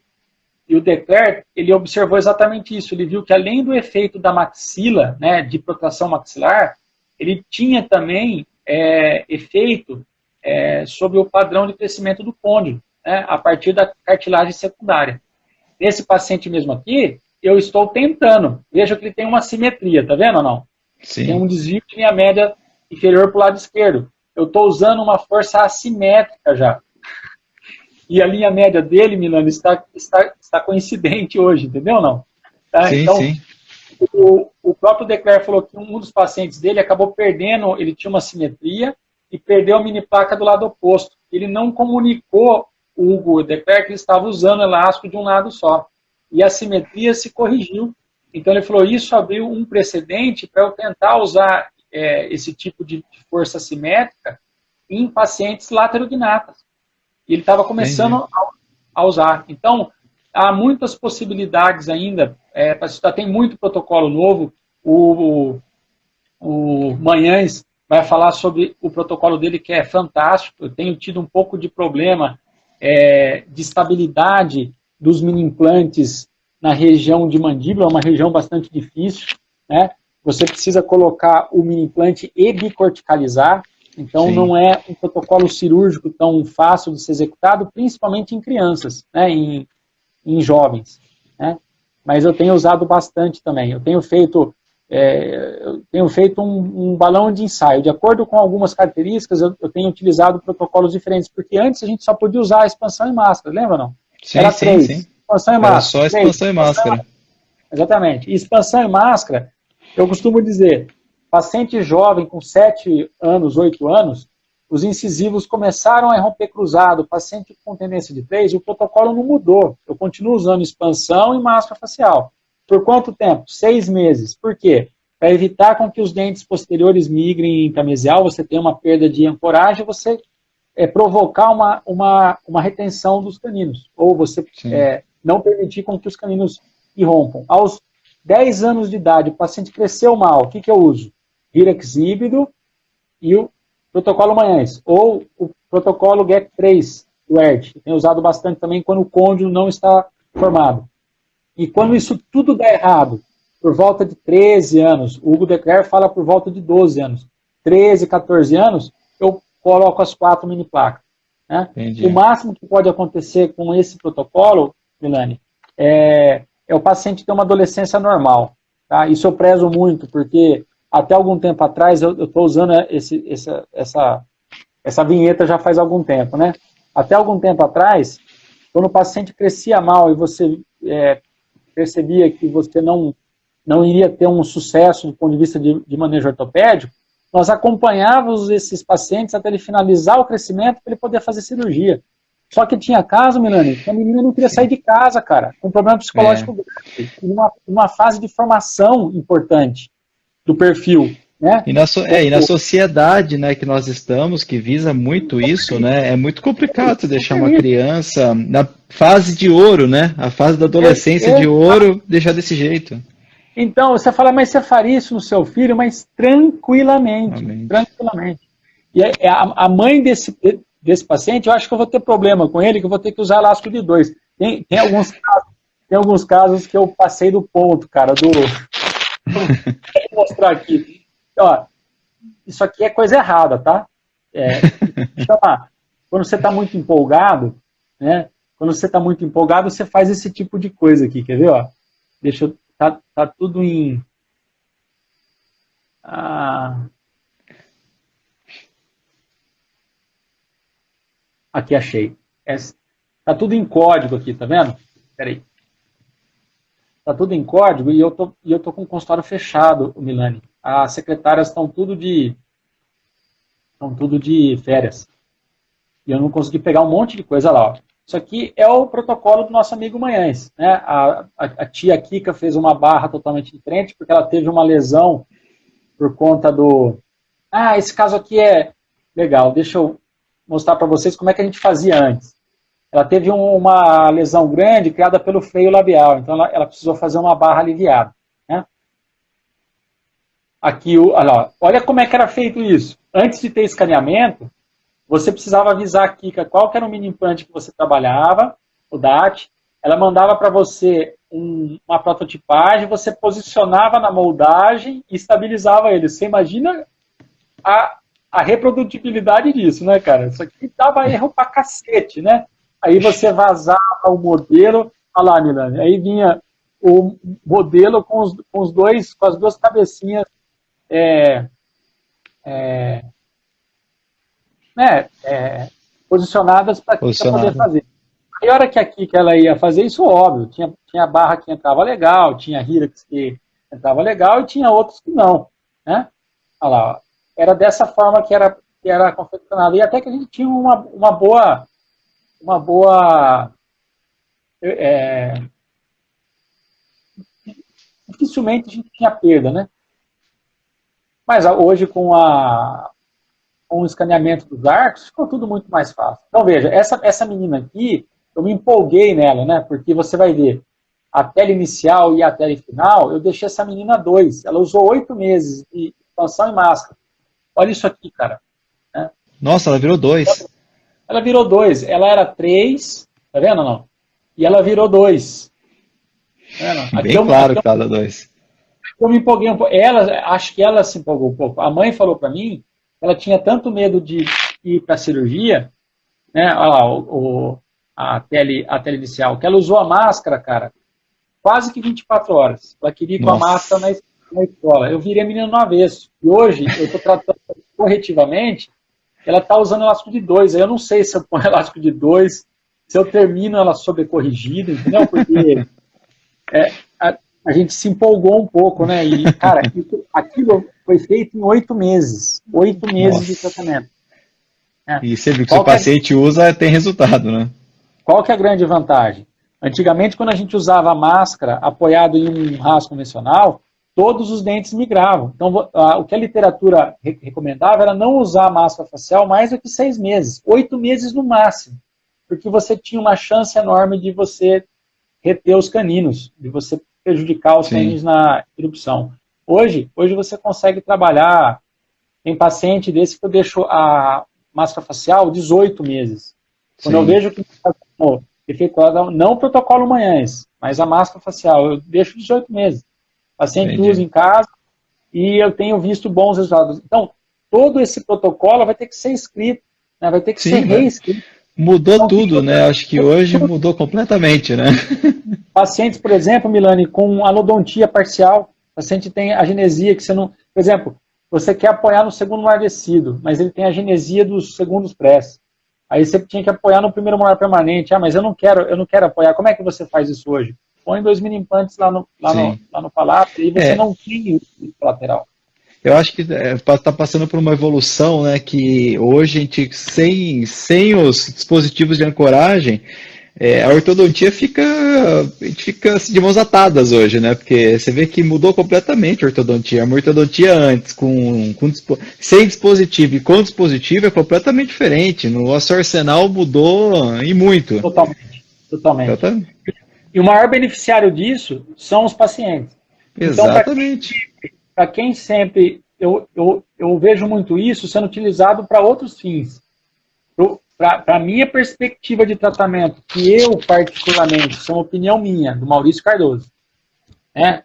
de Clercq, ele observou exatamente isso, ele viu que além do efeito da maxila, né, de protração maxilar, ele tinha também efeito sobre o padrão de crescimento do côndilo, né, a partir da cartilagem secundária. Nesse paciente mesmo aqui, eu estou tentando. Veja que ele tem uma simetria, tá vendo ou não? Sim. Tem um desvio de linha média inferior para o lado esquerdo. Eu estou usando uma força assimétrica já. E a linha média dele, Milano, está coincidente hoje, entendeu ou não? Tá? Sim, então, sim. O próprio de Clercq falou que um dos pacientes dele acabou perdendo, ele tinha uma simetria e perdeu a mini placa do lado oposto. Ele não comunicou o Hugo de Clercq que ele estava usando elástico de um lado só. E a simetria se corrigiu. Então ele falou, isso abriu um precedente para eu tentar usar esse tipo de força assimétrica em pacientes laterognatas. E ele estava começando a usar. Então, há muitas possibilidades ainda. Tem muito protocolo novo. O Manhães vai falar sobre o protocolo dele, que é fantástico. Eu tenho tido um pouco de problema de estabilidade dos mini implantes na região de mandíbula, uma região bastante difícil, né? Você precisa colocar o mini implante e bicorticalizar, então Sim. Não é um protocolo cirúrgico tão fácil de ser executado, principalmente em crianças, né? em jovens, né? Mas eu tenho usado bastante também. Eu tenho feito um balão de ensaio. De acordo com algumas características, eu tenho utilizado protocolos diferentes, porque antes a gente só podia usar a expansão e máscara, lembra ou não? Sim, Era sim, 3, sim. expansão e Era máscara. só expansão e máscara. Exatamente. E expansão e máscara, eu costumo dizer, paciente jovem com 7 anos, 8 anos, os incisivos começaram a romper cruzado, paciente com tendência de 3, o protocolo não mudou. Eu continuo usando expansão e máscara facial. Por quanto tempo? 6 meses. Por quê? Para evitar com que os dentes posteriores migrem em camesial, você tem uma perda de ancoragem, você provocar uma retenção dos caninos. Ou você não permitir com que os caninos irrompam. Aos 10 anos de idade, o paciente cresceu mal, o que eu uso? Virax híbrido e o protocolo Manhães, ou o protocolo GEC3, do ERT, que tem usado bastante também quando o côndilo não está formado. E quando isso tudo dá errado, por volta de 13 anos, o Hugo de Clercq fala por volta de 12 anos, 13, 14 anos, eu coloco as 4 mini placas. Né? O máximo que pode acontecer com esse protocolo, Milani, é o paciente ter uma adolescência normal. Tá? Isso eu prezo muito, porque até algum tempo atrás, eu estou usando essa vinheta já faz algum tempo, né? Até algum tempo atrás, quando o paciente crescia mal e você percebia que você não iria ter um sucesso do ponto de vista de manejo ortopédico, nós acompanhávamos esses pacientes até ele finalizar o crescimento para ele poder fazer cirurgia. Só que tinha caso, Milani, que a menina não queria sair de casa, cara, com problema psicológico grave, uma fase de formação importante do perfil, né? E na sociedade, né, que nós estamos, que visa muito isso, né, é muito complicado deixar uma criança na fase de ouro, né, a fase da adolescência de ouro, deixar desse jeito. Então, você fala, mas você faria isso no seu filho, mas tranquilamente, tranquilamente. E a mãe desse paciente, eu acho que eu vou ter problema com ele, que eu vou ter que usar elástico de 2. Tem alguns casos que eu passei do ponto, cara, Vou mostrar aqui. Ó, isso aqui é coisa errada, tá? Quando você está muito empolgado, né? Quando você está muito empolgado, você faz esse tipo de coisa aqui, quer ver? Ó? Deixa eu... Tá tudo em... Aqui achei. Tá tudo em código aqui, tá vendo? Peraí. Tá tudo em código e eu tô com o consultório fechado, o Milani. As secretárias estão tudo de estão tudo de férias. E eu não consegui pegar um monte de coisa lá. Ó. Isso aqui é o protocolo do nosso amigo Manhães. Né? A tia Kika fez uma barra totalmente diferente, porque ela teve uma lesão por conta do... esse caso aqui é legal, deixa eu mostrar para vocês como é que a gente fazia antes. Ela teve uma lesão grande criada pelo freio labial, então ela precisou fazer uma barra aliviada. Né? Aqui, olha como é que era feito isso. Antes de ter escaneamento, você precisava avisar a Kika qual que era o mini implante que você trabalhava, o DAT, ela mandava para você uma prototipagem, você posicionava na moldagem e estabilizava ele. Você imagina a reprodutibilidade disso, né, cara? Isso aqui dava erro pra cacete, né? Aí você vazava o modelo, olha lá, Milane, aí vinha o modelo com as duas cabecinhas posicionadas para poder fazer. Aí a hora que aqui que ela ia fazer isso, óbvio, tinha barra que entrava legal, tinha Hirax que entrava legal e tinha outros que não, né? Olha lá, ó. Era dessa forma que era confeccionado. E até que a gente tinha uma boa dificilmente a gente tinha perda, né? Mas hoje com o escaneamento dos arcos, ficou tudo muito mais fácil. Então veja, essa menina aqui, eu me empolguei nela, né? Porque você vai ver, a tela inicial e a tela final, eu deixei essa menina 2. Ela usou 8 meses de expansão e máscara. Olha isso aqui, cara. Né? Nossa, ela virou 2. Ela virou 2. Ela era 3, tá vendo ou não? E ela virou 2. Tá vendo? Bem claro que ela 2. Eu me empolguei um pouco. Acho que ela se empolgou um pouco. A mãe falou para mim, ela tinha tanto medo de ir para a cirurgia, né? Olha lá, a tela inicial, que ela usou a máscara, cara, quase que 24 horas. Ela queria ir com a máscara na escola. Eu virei a menina no avesso. E hoje, eu estou tratando corretivamente, ela está usando elástico de 2. Eu não sei se eu ponho elástico de 2, se eu termino ela sobrecorrigida, entendeu? Porque a gente se empolgou um pouco, né? E, cara, aquilo foi feito em 8 meses. 8 meses de tratamento. E sempre que o seu paciente usa, tem resultado, né? Qual que é a grande vantagem? Antigamente, quando a gente usava a máscara apoiado em um rasgo convencional, todos os dentes migravam. Então, o que a literatura recomendava era não usar a máscara facial mais do que 6 meses. 8 meses no máximo. Porque você tinha uma chance enorme de você reter os caninos, de você prejudicar os caninos na erupção. Hoje você consegue trabalhar, tem paciente desse que eu deixo a máscara facial 18 meses. Quando eu vejo que está efetuado, não o protocolo Manhães, mas a máscara facial, eu deixo 18 meses. O paciente usa em casa e eu tenho visto bons resultados. Então, todo esse protocolo vai ter que ser escrito, né? Vai ter que ser reescrito. Mudou então, tudo, né? Acho que hoje mudou completamente, né? Pacientes, por exemplo, Milane, com anodontia parcial, o paciente tem agenesia que você não... Por exemplo, você quer apoiar no segundo molar descido, mas ele tem agenesia dos segundos prés. Aí você tinha que apoiar no primeiro molar permanente. Mas eu não quero apoiar. Como é que você faz isso hoje? Põe 2 mini implantes lá no palato e você não tem o lateral. Eu acho que está passando por uma evolução, né, que hoje a gente, sem os dispositivos de ancoragem, a ortodontia a gente fica assim, de mãos atadas hoje, né, porque você vê que mudou completamente a ortodontia. Uma ortodontia antes, sem dispositivo e com dispositivo é completamente diferente. O nosso arsenal mudou e muito. Totalmente. E o maior beneficiário disso são os pacientes. Exatamente. Então, para quem sempre, eu vejo muito isso sendo utilizado para outros fins. Para a minha perspectiva de tratamento, que eu particularmente, isso é uma opinião minha, do Maurício Cardoso,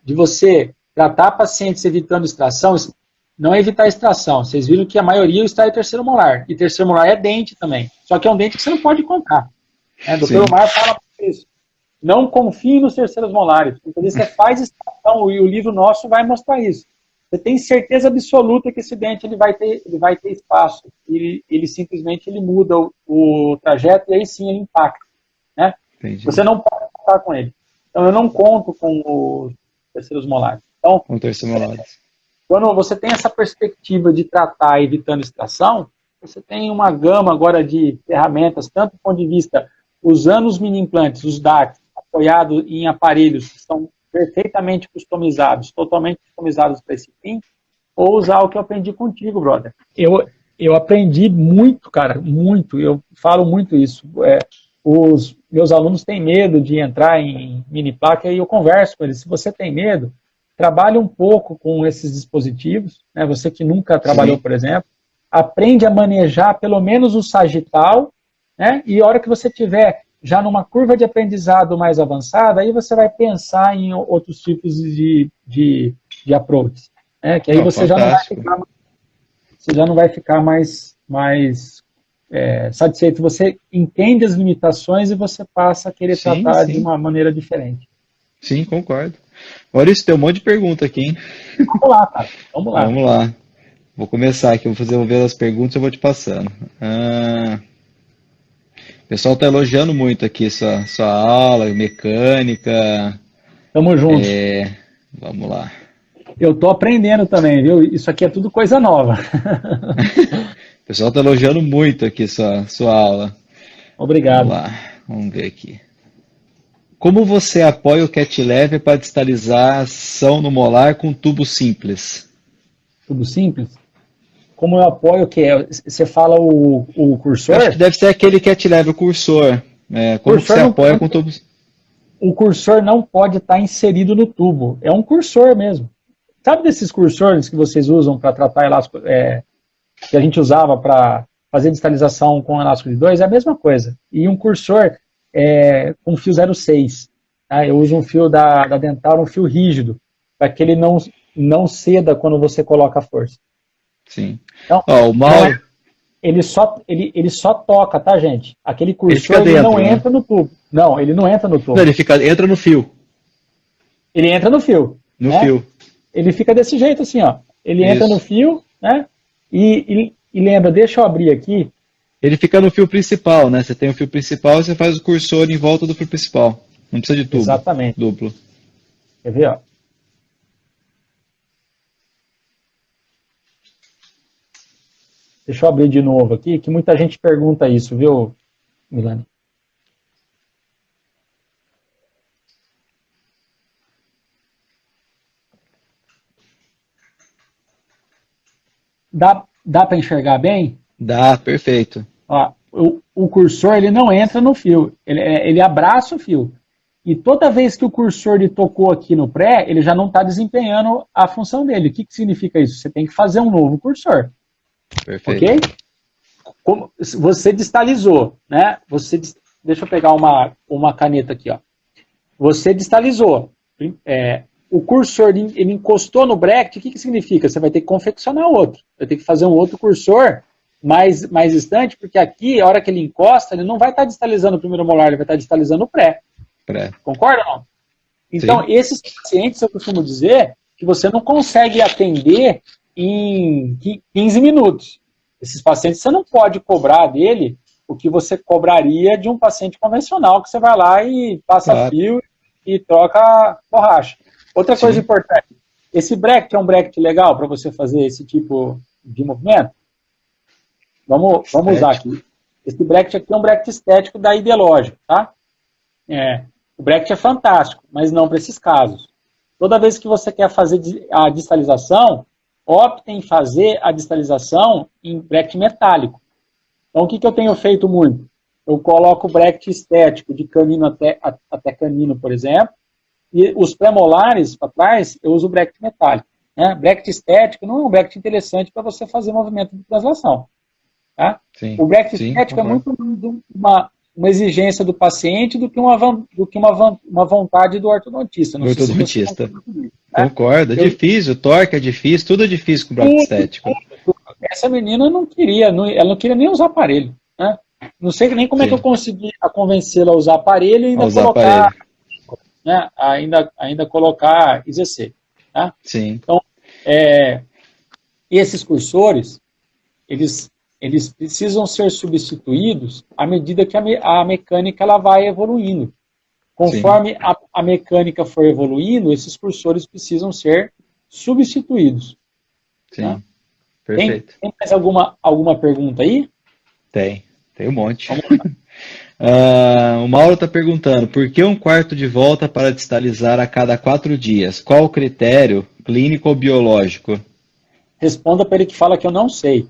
de você tratar pacientes evitando extração, não é evitar extração, vocês viram que a maioria extrai terceiro molar, e terceiro molar é dente também, só que é um dente que você não pode contar. O Dr. Omar fala isso. Não confie nos terceiros molares, porque você faz extração, e o livro nosso vai mostrar isso. Você tem certeza absoluta que esse dente ele vai ter espaço. Ele simplesmente muda o trajeto e aí sim ele impacta. Né? Você não pode contar com ele. Então eu não conto com os terceiros molares. Então, com terceiros molares. Quando você tem essa perspectiva de tratar evitando extração, você tem uma gama agora de ferramentas, tanto do ponto de vista usando os mini implantes, os DACs, apoiados em aparelhos que são perfeitamente customizados, totalmente customizados para esse fim, ou usar o que eu aprendi contigo, brother. Eu aprendi muito, cara, muito, eu falo muito isso. Os meus alunos têm medo de entrar em mini placa e eu converso com eles. Se você tem medo, trabalhe um pouco com esses dispositivos, né? Você que nunca trabalhou, por exemplo, aprende a manejar pelo menos o sagital, né? E a hora que você tiver já numa curva de aprendizado mais avançada, aí você vai pensar em outros tipos de approach, né? Que aí você já não vai ficar mais satisfeito. Você entende as limitações e você passa a querer tratar de uma maneira diferente. Sim, concordo. Maurício, tem um monte de pergunta aqui, hein? Vamos lá, cara. Vamos lá. Vamos lá. Vou começar aqui, vou ver as perguntas e eu vou te passando. O pessoal está elogiando muito aqui sua aula, mecânica. Tamo junto. Vamos lá. Eu tô aprendendo também, viu? Isso aqui é tudo coisa nova. O pessoal está elogiando muito aqui sua aula. Obrigado. Vamos lá, vamos ver aqui. Como você apoia o cat lever para distalização no molar com tubo simples? Tubo simples? Como eu apoio o que é? Você fala o cursor? Acho que deve ser aquele cat lever, o cursor. Como você apoia com tubo? O cursor não pode estar inserido no tubo. É um cursor mesmo. Sabe desses cursores que vocês usam para tratar elástico, que a gente usava para fazer distalização com elástico de 2? É a mesma coisa. E um cursor com fio 0,6. Tá? Eu uso um fio da Dental, um fio rígido, para que ele não ceda quando você coloca a força. Sim. Então, o Mauro... ele só toca, tá, gente? Aquele cursor ele não entra no tubo. Não, ele não entra no tubo. Não, ele entra no fio. Ele entra no fio. No fio. Ele fica desse jeito assim, ó. Ele entra no fio, né? E lembra, deixa eu abrir aqui. Ele fica no fio principal, né? Você tem o fio principal e você faz o cursor em volta do fio principal. Não precisa de tubo. Exatamente. Duplo. Quer ver, ó? Deixa eu abrir de novo aqui, que muita gente pergunta isso, viu, Milani? Dá para enxergar bem? Dá, perfeito. Ó, o cursor ele não entra no fio, ele abraça o fio. E toda vez que o cursor ele tocou aqui no pré, ele já não está desempenhando a função dele. O que significa isso? Você tem que fazer um novo cursor. Perfeito. Ok? Como você distalizou, né? Deixa eu pegar uma caneta aqui, ó. Você distalizou. O cursor ele encostou no bracket, o que significa? Você vai ter que confeccionar outro. Vai ter que fazer um outro cursor mais distante, porque aqui, a hora que ele encosta, ele não vai estar distalizando o primeiro molar, ele vai estar distalizando o pré. Concorda ou não? Então, sim, esses pacientes, eu costumo dizer que você não consegue atender em 15 minutos. Esses pacientes, você não pode cobrar dele o que você cobraria de um paciente convencional, que você vai lá e passa fio e troca borracha. Outra coisa importante, esse bracket é um bracket legal para você fazer esse tipo de movimento? Vamos usar aqui. Esse bracket aqui é um bracket estético da Ideológico, tá? O bracket é fantástico, mas não para esses casos. Toda vez que você quer fazer a distalização, opte em fazer a distalização em bracket metálico. Então, o que eu tenho feito muito? Eu coloco o bracket estético de canino até canino, por exemplo, e os pré-molares para trás, eu uso o bracket metálico. Né? Bracket estético não é um bracket interessante para você fazer movimento de translação. Tá? Sim, o bracket estético é muito uma exigência do paciente do que uma vontade do ortodontista. Do ortodontista. Concordo, é difícil, o torque é difícil, tudo é difícil com o bracket estético. Essa menina não queria, ela não queria nem usar aparelho. Né? Não sei nem como é que eu consegui convencê-la a usar aparelho e ainda colocar, né, ainda colocar IZC. Tá? Sim. Então, esses cursores, eles precisam ser substituídos à medida que a mecânica ela vai evoluindo. Conforme a mecânica for evoluindo, esses cursores precisam ser substituídos. Sim. Tá? Perfeito. Tem mais alguma pergunta aí? Tem um monte. O Mauro está perguntando, por que um quarto de volta para distalizar a cada 4 dias? Qual o critério clínico ou biológico? Responda para ele que fala que eu não sei.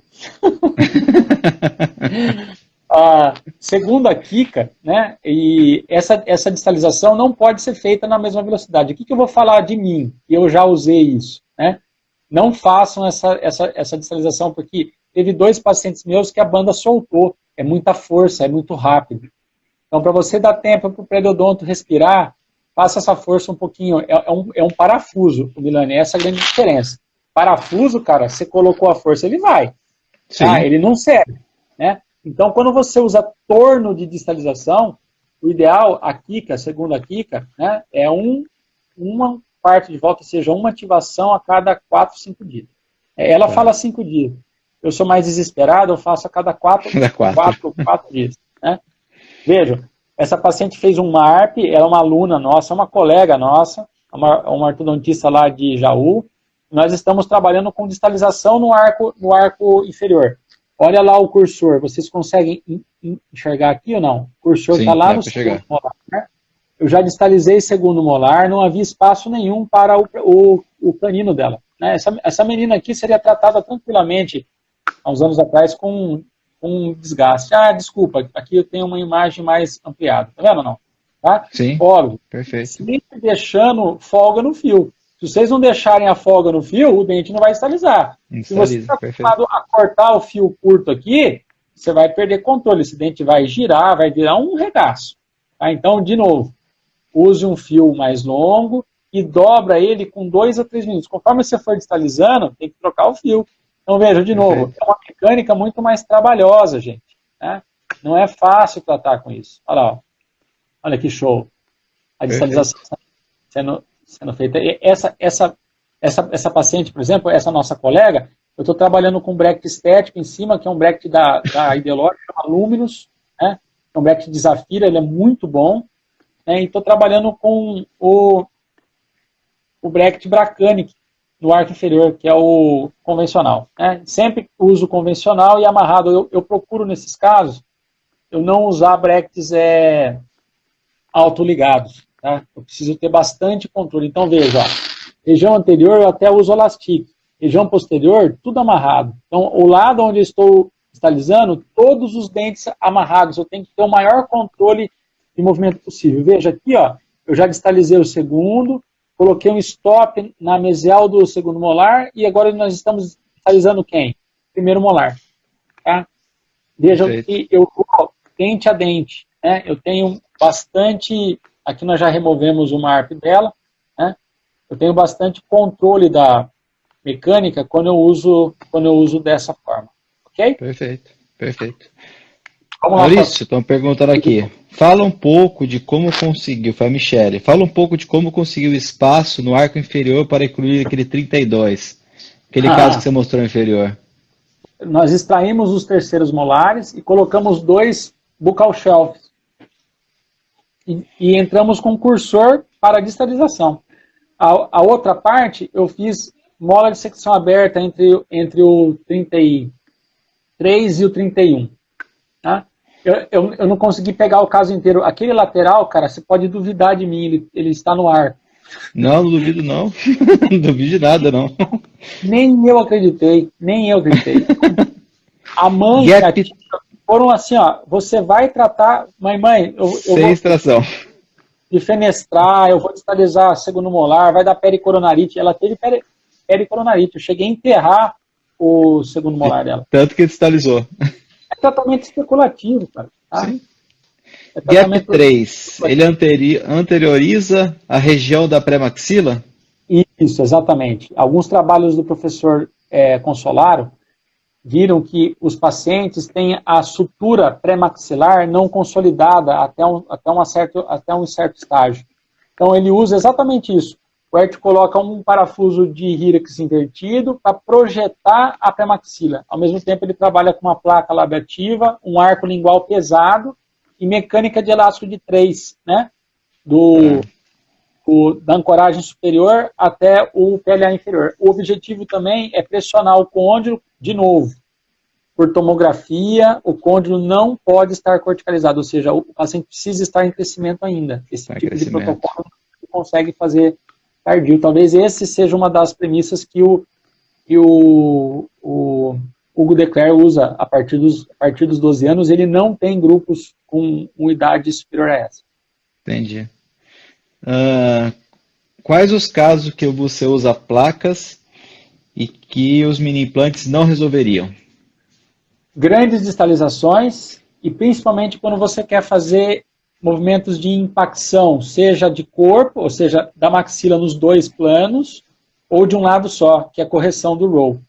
Segundo a Kika, né, e essa distalização não pode ser feita na mesma velocidade. O que eu vou falar de mim? Eu já usei isso. Né? Não façam essa distalização, porque teve 2 pacientes meus que a banda soltou. É muita força, é muito rápido. Então, para você dar tempo para o periodonto respirar, faça essa força um pouquinho. É um parafuso, Milani, essa é a grande diferença. Parafuso, cara, você colocou a força, ele vai. Tá? Ele não serve. Né? Então, quando você usa torno de distalização, o ideal, a Kika, segundo a Kika, né, é uma parte de volta, ou seja, uma ativação a cada 4, 5 dias. Ela fala 5 dias. Eu sou mais desesperado, eu faço a cada 4 dias. Né? Vejam, essa paciente fez um MARP, ela é uma aluna nossa, uma colega nossa, uma ortodontista lá de Jaú. Nós estamos trabalhando com distalização no arco inferior. Olha lá o cursor, vocês conseguem enxergar aqui ou não? O cursor está lá no segundo molar. Eu já distalizei segundo molar, não havia espaço nenhum para o canino dela. Né? Essa menina aqui seria tratada tranquilamente, há uns anos atrás, com desgaste. Desculpa, aqui eu tenho uma imagem mais ampliada. Tá vendo ou não? Tá? Sim, óbvio. Perfeito. Sempre deixando folga no fio. Se vocês não deixarem a folga no fio, o dente não vai distalizar. Se você está acostumado a cortar o fio curto aqui, você vai perder controle. Esse dente vai girar, vai virar um regaço. Tá? Então, de novo, use um fio mais longo e dobra ele com 2 a 3 minutos. Conforme você for distalizando, tem que trocar o fio. Então, veja, de novo, é uma mecânica muito mais trabalhosa, gente. Né? Não é fácil tratar com isso. Olha lá, ó. Olha que show. A distalização sendo feita. Essa paciente, por exemplo, essa nossa colega, eu estou trabalhando com um bracket estético em cima, que é um bracket da Ideolog, chama Luminous, né? É um bracket de Zafira, ele é muito bom. Né? E estou trabalhando com o bracket Bracanic no arco inferior, que é o convencional. Né? Sempre uso convencional e amarrado. Eu procuro, nesses casos, eu não usar brackets autoligados. Tá? Eu preciso ter bastante controle. Então, veja, ó, região anterior eu até uso elastique. Região posterior, tudo amarrado. Então, o lado onde eu estou distalizando, todos os dentes amarrados. Eu tenho que ter o maior controle de movimento possível. Veja aqui, ó, eu já distalizei o segundo, coloquei um stop na mesial do segundo molar e agora nós estamos distalizando quem? Primeiro molar. Tá? Vejam que eu vou dente a dente. Né? Eu tenho bastante... Aqui nós já removemos o MARP dela. Né? Eu tenho bastante controle da mecânica quando eu uso dessa forma. Ok? Perfeito. Maurício, estão perguntando aqui. Fala um pouco de como conseguiu, foi a Michele, fala um pouco de como conseguiu espaço no arco inferior para incluir aquele 32. Aquele caso que você mostrou inferior. Nós extraímos os terceiros molares e colocamos 2 buccal shelves. E entramos com cursor para distalização. A outra parte, eu fiz mola de secção aberta entre o 33 e o 31. Tá? Eu não consegui pegar o caso inteiro. Aquele lateral, cara, você pode duvidar de mim, ele está no ar. Não duvido não. Não duvido de nada, não. Nem eu acreditei. A mãe e a tia foram assim, ó, você vai tratar... Mãe, eu sem vou extração. De fenestrar, eu vou distalizar segundo molar, vai dar pericoronarite. Ela teve pericoronarite. Eu cheguei a enterrar o segundo molar dela. Tanto que distalizou. É tratamento especulativo, cara. Tá? Sim. Gap 3, ele anterioriza a região da pré-maxila? Isso, exatamente. Alguns trabalhos do professor Consolaro viram que os pacientes têm a sutura pré-maxilar não consolidada até um certo estágio. Então, ele usa exatamente isso. O Ert coloca um parafuso de Hyrax invertido para projetar a pré-maxila. Ao mesmo tempo, ele trabalha com uma placa labiativa, um arco lingual pesado e mecânica de elástico de 3, né? da ancoragem superior até o PLA inferior. O objetivo também é pressionar o côndilo de novo. Por tomografia, o côndilo não pode estar corticalizado, ou seja, o paciente precisa estar em crescimento ainda. Esse tipo de protocolo não consegue fazer tardio. Talvez esse seja uma das premissas que o Hugo de Cler usa a partir dos 12 anos. Ele não tem grupos com idade superior a essa. Entendi. Quais os casos que você usa placas e que os mini implantes não resolveriam? Grandes distalizações e principalmente quando você quer fazer movimentos de impacção, seja de corpo, ou seja, da maxila nos dois planos, ou de um lado só, que é a correção do roll.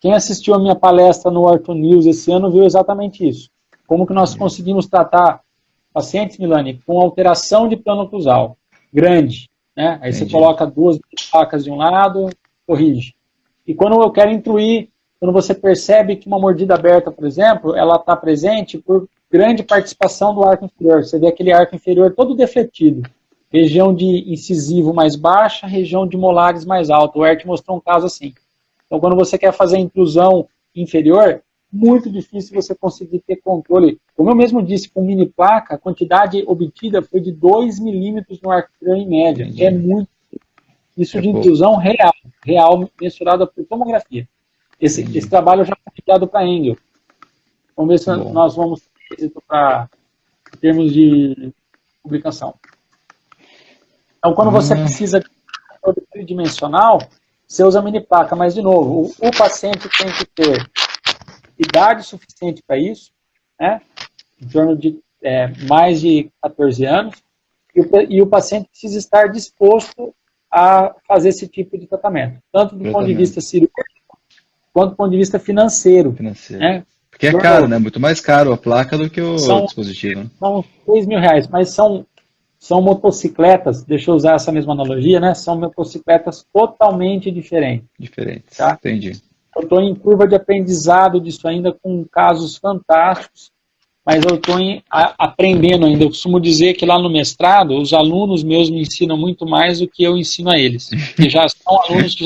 Quem assistiu a minha palestra no Ortho News esse ano viu exatamente isso. Como que nós conseguimos tratar pacientes, Milani, com alteração de plano oclusal grande, né? Aí você coloca 2 placas de um lado, corrige. E quando eu quero intruir, quando você percebe que uma mordida aberta, por exemplo, ela está presente por grande participação do arco inferior. Você vê aquele arco inferior todo defletido. Região de incisivo mais baixa, região de molares mais alta. O ERT mostrou um caso assim. Então, quando você quer fazer a intrusão inferior, muito difícil você conseguir ter controle. Como eu mesmo disse, com mini placa, a quantidade obtida foi de 2 milímetros no arco inferior em média. É muito. Isso de intrusão real, mensurada por tomografia. Esse trabalho já foi enviado para a Engel. Vamos ver se nós vamos ter êxito em termos de publicação. Então, quando você precisa de controle tridimensional, você usa mini placa, mas, de novo, o paciente tem que ter idade suficiente para isso, né? Em torno de mais de 14 anos, e o paciente precisa estar disposto a fazer esse tipo de tratamento, tanto do ponto de vista cirúrgico, quanto do ponto de vista financeiro. Né? Porque é caro, né? Muito mais caro a placa do que o dispositivo. São R$6.000, mas são motocicletas, deixa eu usar essa mesma analogia, né? São motocicletas totalmente diferentes. Diferentes, tá? Entendi. Eu estou em curva de aprendizado disso ainda, com casos fantásticos, mas eu estou aprendendo ainda. Eu costumo dizer que lá no mestrado, os alunos meus me ensinam muito mais do que eu ensino a eles. Porque já são alunos que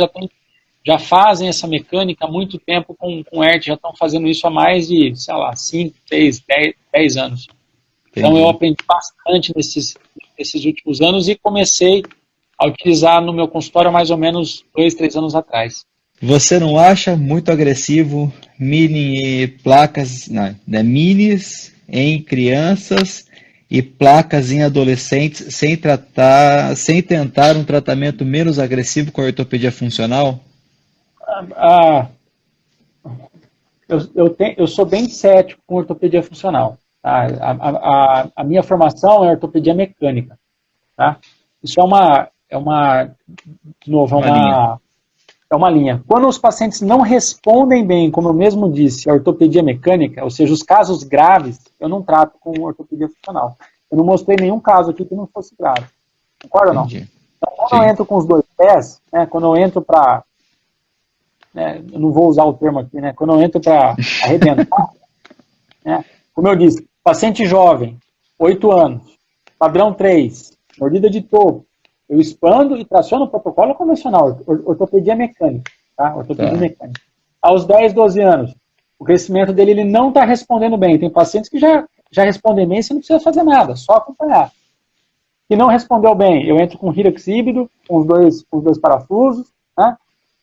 já fazem essa mecânica há muito tempo com ERT, já estão fazendo isso há mais de, sei lá, 5, 6, 10 anos. Entendi. Então eu aprendi bastante nesses últimos anos e comecei a utilizar no meu consultório há mais ou menos 2, 3 anos atrás. Você não acha muito agressivo mini placas, né, minis em crianças e placas em adolescentes sem tentar um tratamento menos agressivo com a ortopedia funcional? Eu sou bem cético com ortopedia funcional. Tá? A minha formação é ortopedia mecânica. Tá? Isso é uma linha. Quando os pacientes não respondem bem, como eu mesmo disse, a ortopedia mecânica, ou seja, os casos graves, eu não trato com ortopedia funcional. Eu não mostrei nenhum caso aqui que não fosse grave. Concorda ou não? Então, quando eu entro com os 2 pés, né, quando eu entro para... eu não vou usar o termo aqui, né, quando eu entro para arrebentar, né, como eu disse, paciente jovem, 8 anos, padrão 3, mordida de topo, eu expando e traciono o protocolo convencional, ortopedia mecânica, tá? Ortopedia mecânica. Aos 10, 12 anos, o crescimento dele ele não está respondendo bem. Tem pacientes que já respondem bem, você não precisa fazer nada, só acompanhar. Se não respondeu bem, eu entro com Hyrax híbrido, com os dois parafusos, né?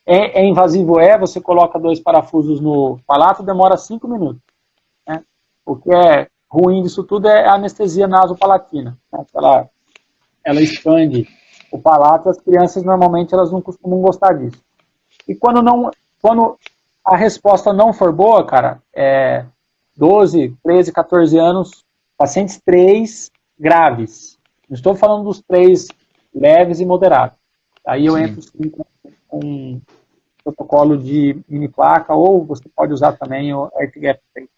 É invasivo, você coloca 2 parafusos no palato, demora 5 minutos. Né? O que é ruim disso tudo é a anestesia nasopalatina. Né? Ela expande o palato, as crianças normalmente elas não costumam gostar disso. E quando a resposta não for boa, cara, 12, 13, 14 anos, pacientes 3 graves. Não estou falando dos 3 leves e moderados. Aí eu entro sim, com um protocolo de mini placa, ou você pode usar também o AirTgap 3.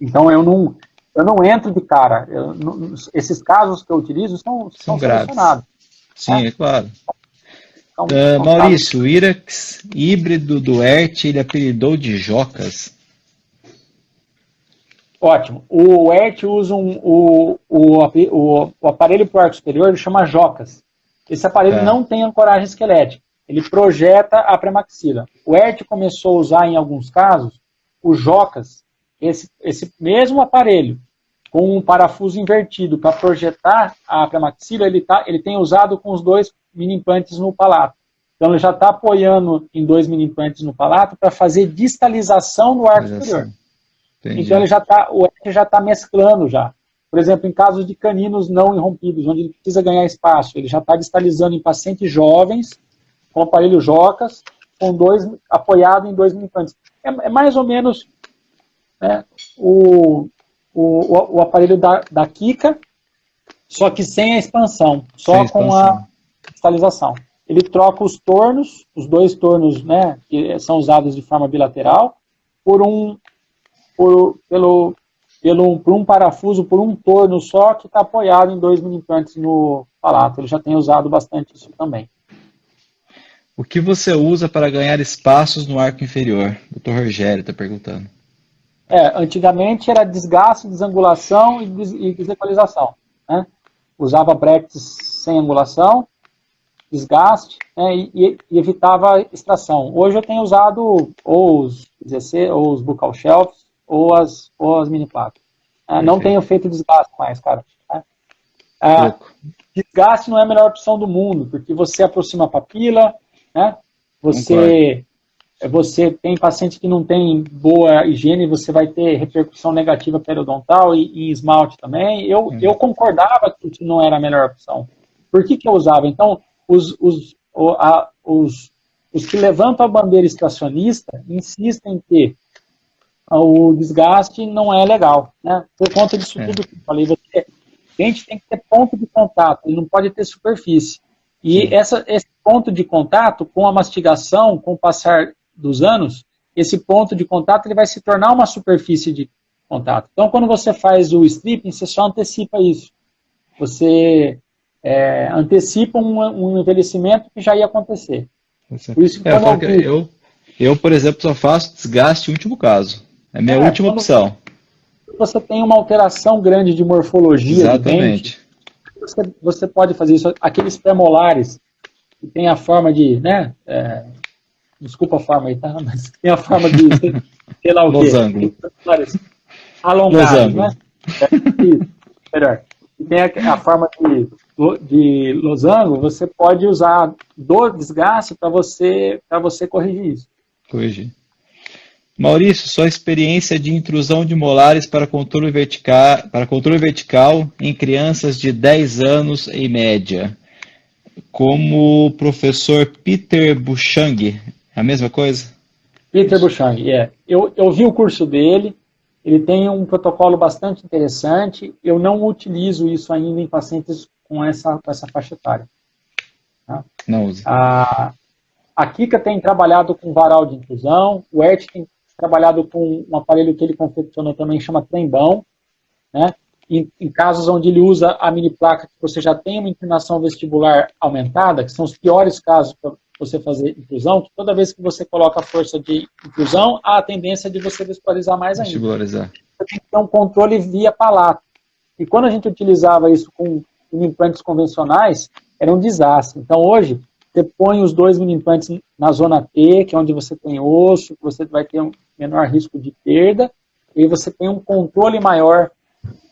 Então eu não entro de cara. Esses casos que eu utilizo são selecionados. Sim, é claro. Maurício, o Hyrax híbrido do ERT, ele apelidou de Jocas. Ótimo. O ERT usa o aparelho para o arco superior, ele chama Jocas. Esse aparelho não tem ancoragem esquelética. Ele projeta a pré-maxila. O ERT começou a usar, em alguns casos, o Jocas, esse mesmo aparelho, com um parafuso invertido para projetar a pré-maxila, ele tem usado com os 2 mini-implantes no palato. Então, ele já está apoiando em 2 mini-implantes no palato para fazer distalização no arco superior. Então, o ERT já está mesclando já. Por exemplo, em casos de caninos não irrompidos, onde ele precisa ganhar espaço, ele já está distalizando em pacientes jovens, com aparelho Jocas, apoiado em 2 mini-implantes. É mais ou menos, né, o aparelho da Kika, só que sem a expansão, só com a cristalização. Ele troca os tornos, os 2 tornos, né, que são usados de forma bilateral, por um parafuso, por um torno só, que está apoiado em 2 mini-implantes no palato. Ele já tem usado bastante isso também. O que você usa para ganhar espaços no arco inferior? O Dr. Rogério está perguntando. Antigamente era desgaste, desangulação e desequalização, né? Usava brackets sem angulação, desgaste, né, e evitava extração. Hoje eu tenho usado ou os ZC, ou os buccal shelves, ou as mini placas. Não tenho feito desgaste mais, cara. Né? Desgaste não é a melhor opção do mundo, porque você aproxima a papila, né? Você tem paciente que não tem boa higiene, você vai ter repercussão negativa periodontal e esmalte também. Eu concordava que isso não era a melhor opção. Por que eu usava? Então, os que levantam a bandeira extracionista insistem que o desgaste não é legal, né? Por conta disso tudo que eu falei, a gente tem que ter ponto de contato, ele não pode ter superfície. E esse ponto de contato, com a mastigação, com o passar dos anos, esse ponto de contato ele vai se tornar uma superfície de contato. Então, quando você faz o stripping, você só antecipa isso. Você antecipa um envelhecimento que já ia acontecer. Por isso que eu, por exemplo, só faço desgaste em último caso. É a minha última opção. Você tem uma alteração grande de morfologia. Exatamente. Do dente, você pode fazer isso. Aqueles premolares que tem a forma de, né? Desculpa a forma aí, tá? Mas tem a forma de, sei lá o quê. Losango. Alongado, né? Isso, melhor. E tem a forma de losango, você pode usar do desgaste para você corrigir isso. Corrigir. Maurício, sua experiência de intrusão de molares para controle vertical em crianças de 10 anos em média. Como o professor Peter Buchang, é a mesma coisa? Peter Buchang, eu vi o curso dele, ele tem um protocolo bastante interessante, eu não utilizo isso ainda em pacientes com essa faixa etária. Tá? Não usa. A Kika tem trabalhado com varal de intrusão, o ERT tem trabalhado com um aparelho que ele confeccionou também, chama trembão, né? Em casos onde ele usa a mini placa que você já tem uma inclinação vestibular aumentada, que são os piores casos para você fazer intrusão, que toda vez que você coloca a força de intrusão, há a tendência de você vestibularizar mais ainda. Vestibularizar. Você tem que ter um controle via palato. E quando a gente utilizava isso com mini-implantes convencionais, era um desastre. Então hoje, você põe os 2 mini-implantes na zona T, que é onde você tem osso, que você vai ter um menor risco de perda, e você tem um controle maior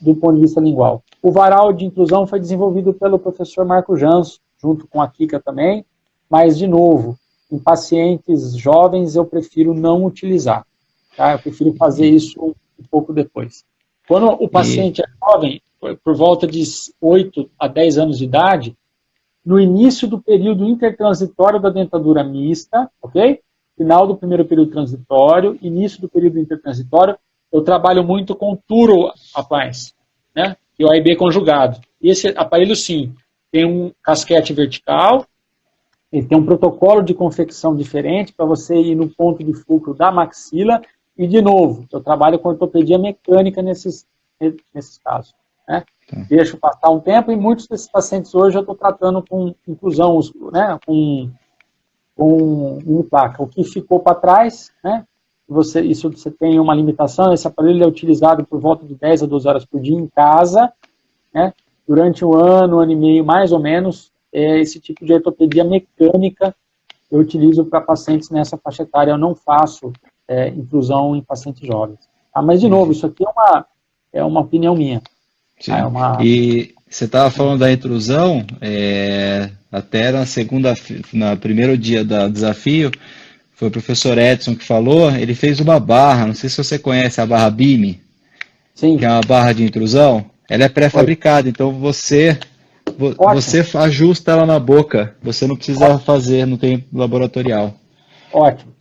do ponto de vista lingual. O varal de intrusão foi desenvolvido pelo professor Marco Janso, junto com a Kika também, mas, de novo, em pacientes jovens eu prefiro não utilizar. Tá? Eu prefiro fazer isso um pouco depois. Quando o paciente é jovem, por volta de 8 a 10 anos de idade, no início do período intertransitório da dentadura mista, ok? Final do primeiro período transitório, início do período intertransitório, eu trabalho muito com Turo Appliance, né? E o AIB conjugado. Esse aparelho, sim, tem um casquete vertical, ele tem um protocolo de confecção diferente para você ir no ponto de fulcro da maxila, e, de novo, eu trabalho com ortopedia mecânica nesses casos, né? Deixo passar um tempo, e muitos desses pacientes hoje eu estou tratando com inclusão, né, com placa. O que ficou para trás, né, você tem uma limitação, esse aparelho é utilizado por volta de 10 a 12 horas por dia em casa, né, durante um ano e meio, mais ou menos, esse tipo de ortopedia mecânica eu utilizo para pacientes nessa faixa etária, eu não faço intrusão em pacientes jovens. Mas, de novo, isso aqui é uma opinião minha. Sim. E você estava falando da intrusão, até no primeiro dia do desafio, foi o professor Edson que falou, ele fez uma barra, não sei se você conhece a barra BIMI, Sim. que é uma barra de intrusão, ela é pré-fabricada, então você ajusta ela na boca, você não precisa fazer, não tem laboratorial. Ótimo.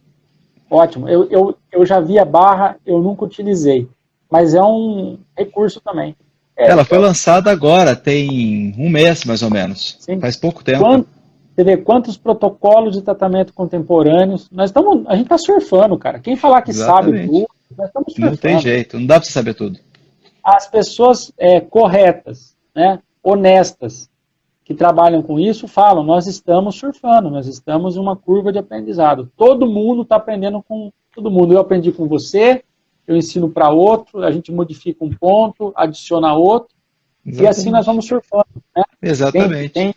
Eu já vi a barra, eu nunca utilizei, mas é um recurso também. Ela foi lançada agora, tem um mês mais ou menos, sim. Faz pouco tempo. Você vê quantos protocolos de tratamento contemporâneos, a gente está surfando, cara. Quem falar que sabe tudo, nós estamos surfando. Não tem jeito, não dá para você saber tudo. As pessoas corretas, né, honestas, que trabalham com isso, falam, nós estamos surfando, nós estamos em uma curva de aprendizado. Todo mundo está aprendendo com todo mundo. Eu aprendi com você, eu ensino para outro, a gente modifica um ponto, adiciona outro, exatamente. E assim nós vamos surfando. Né? Exatamente.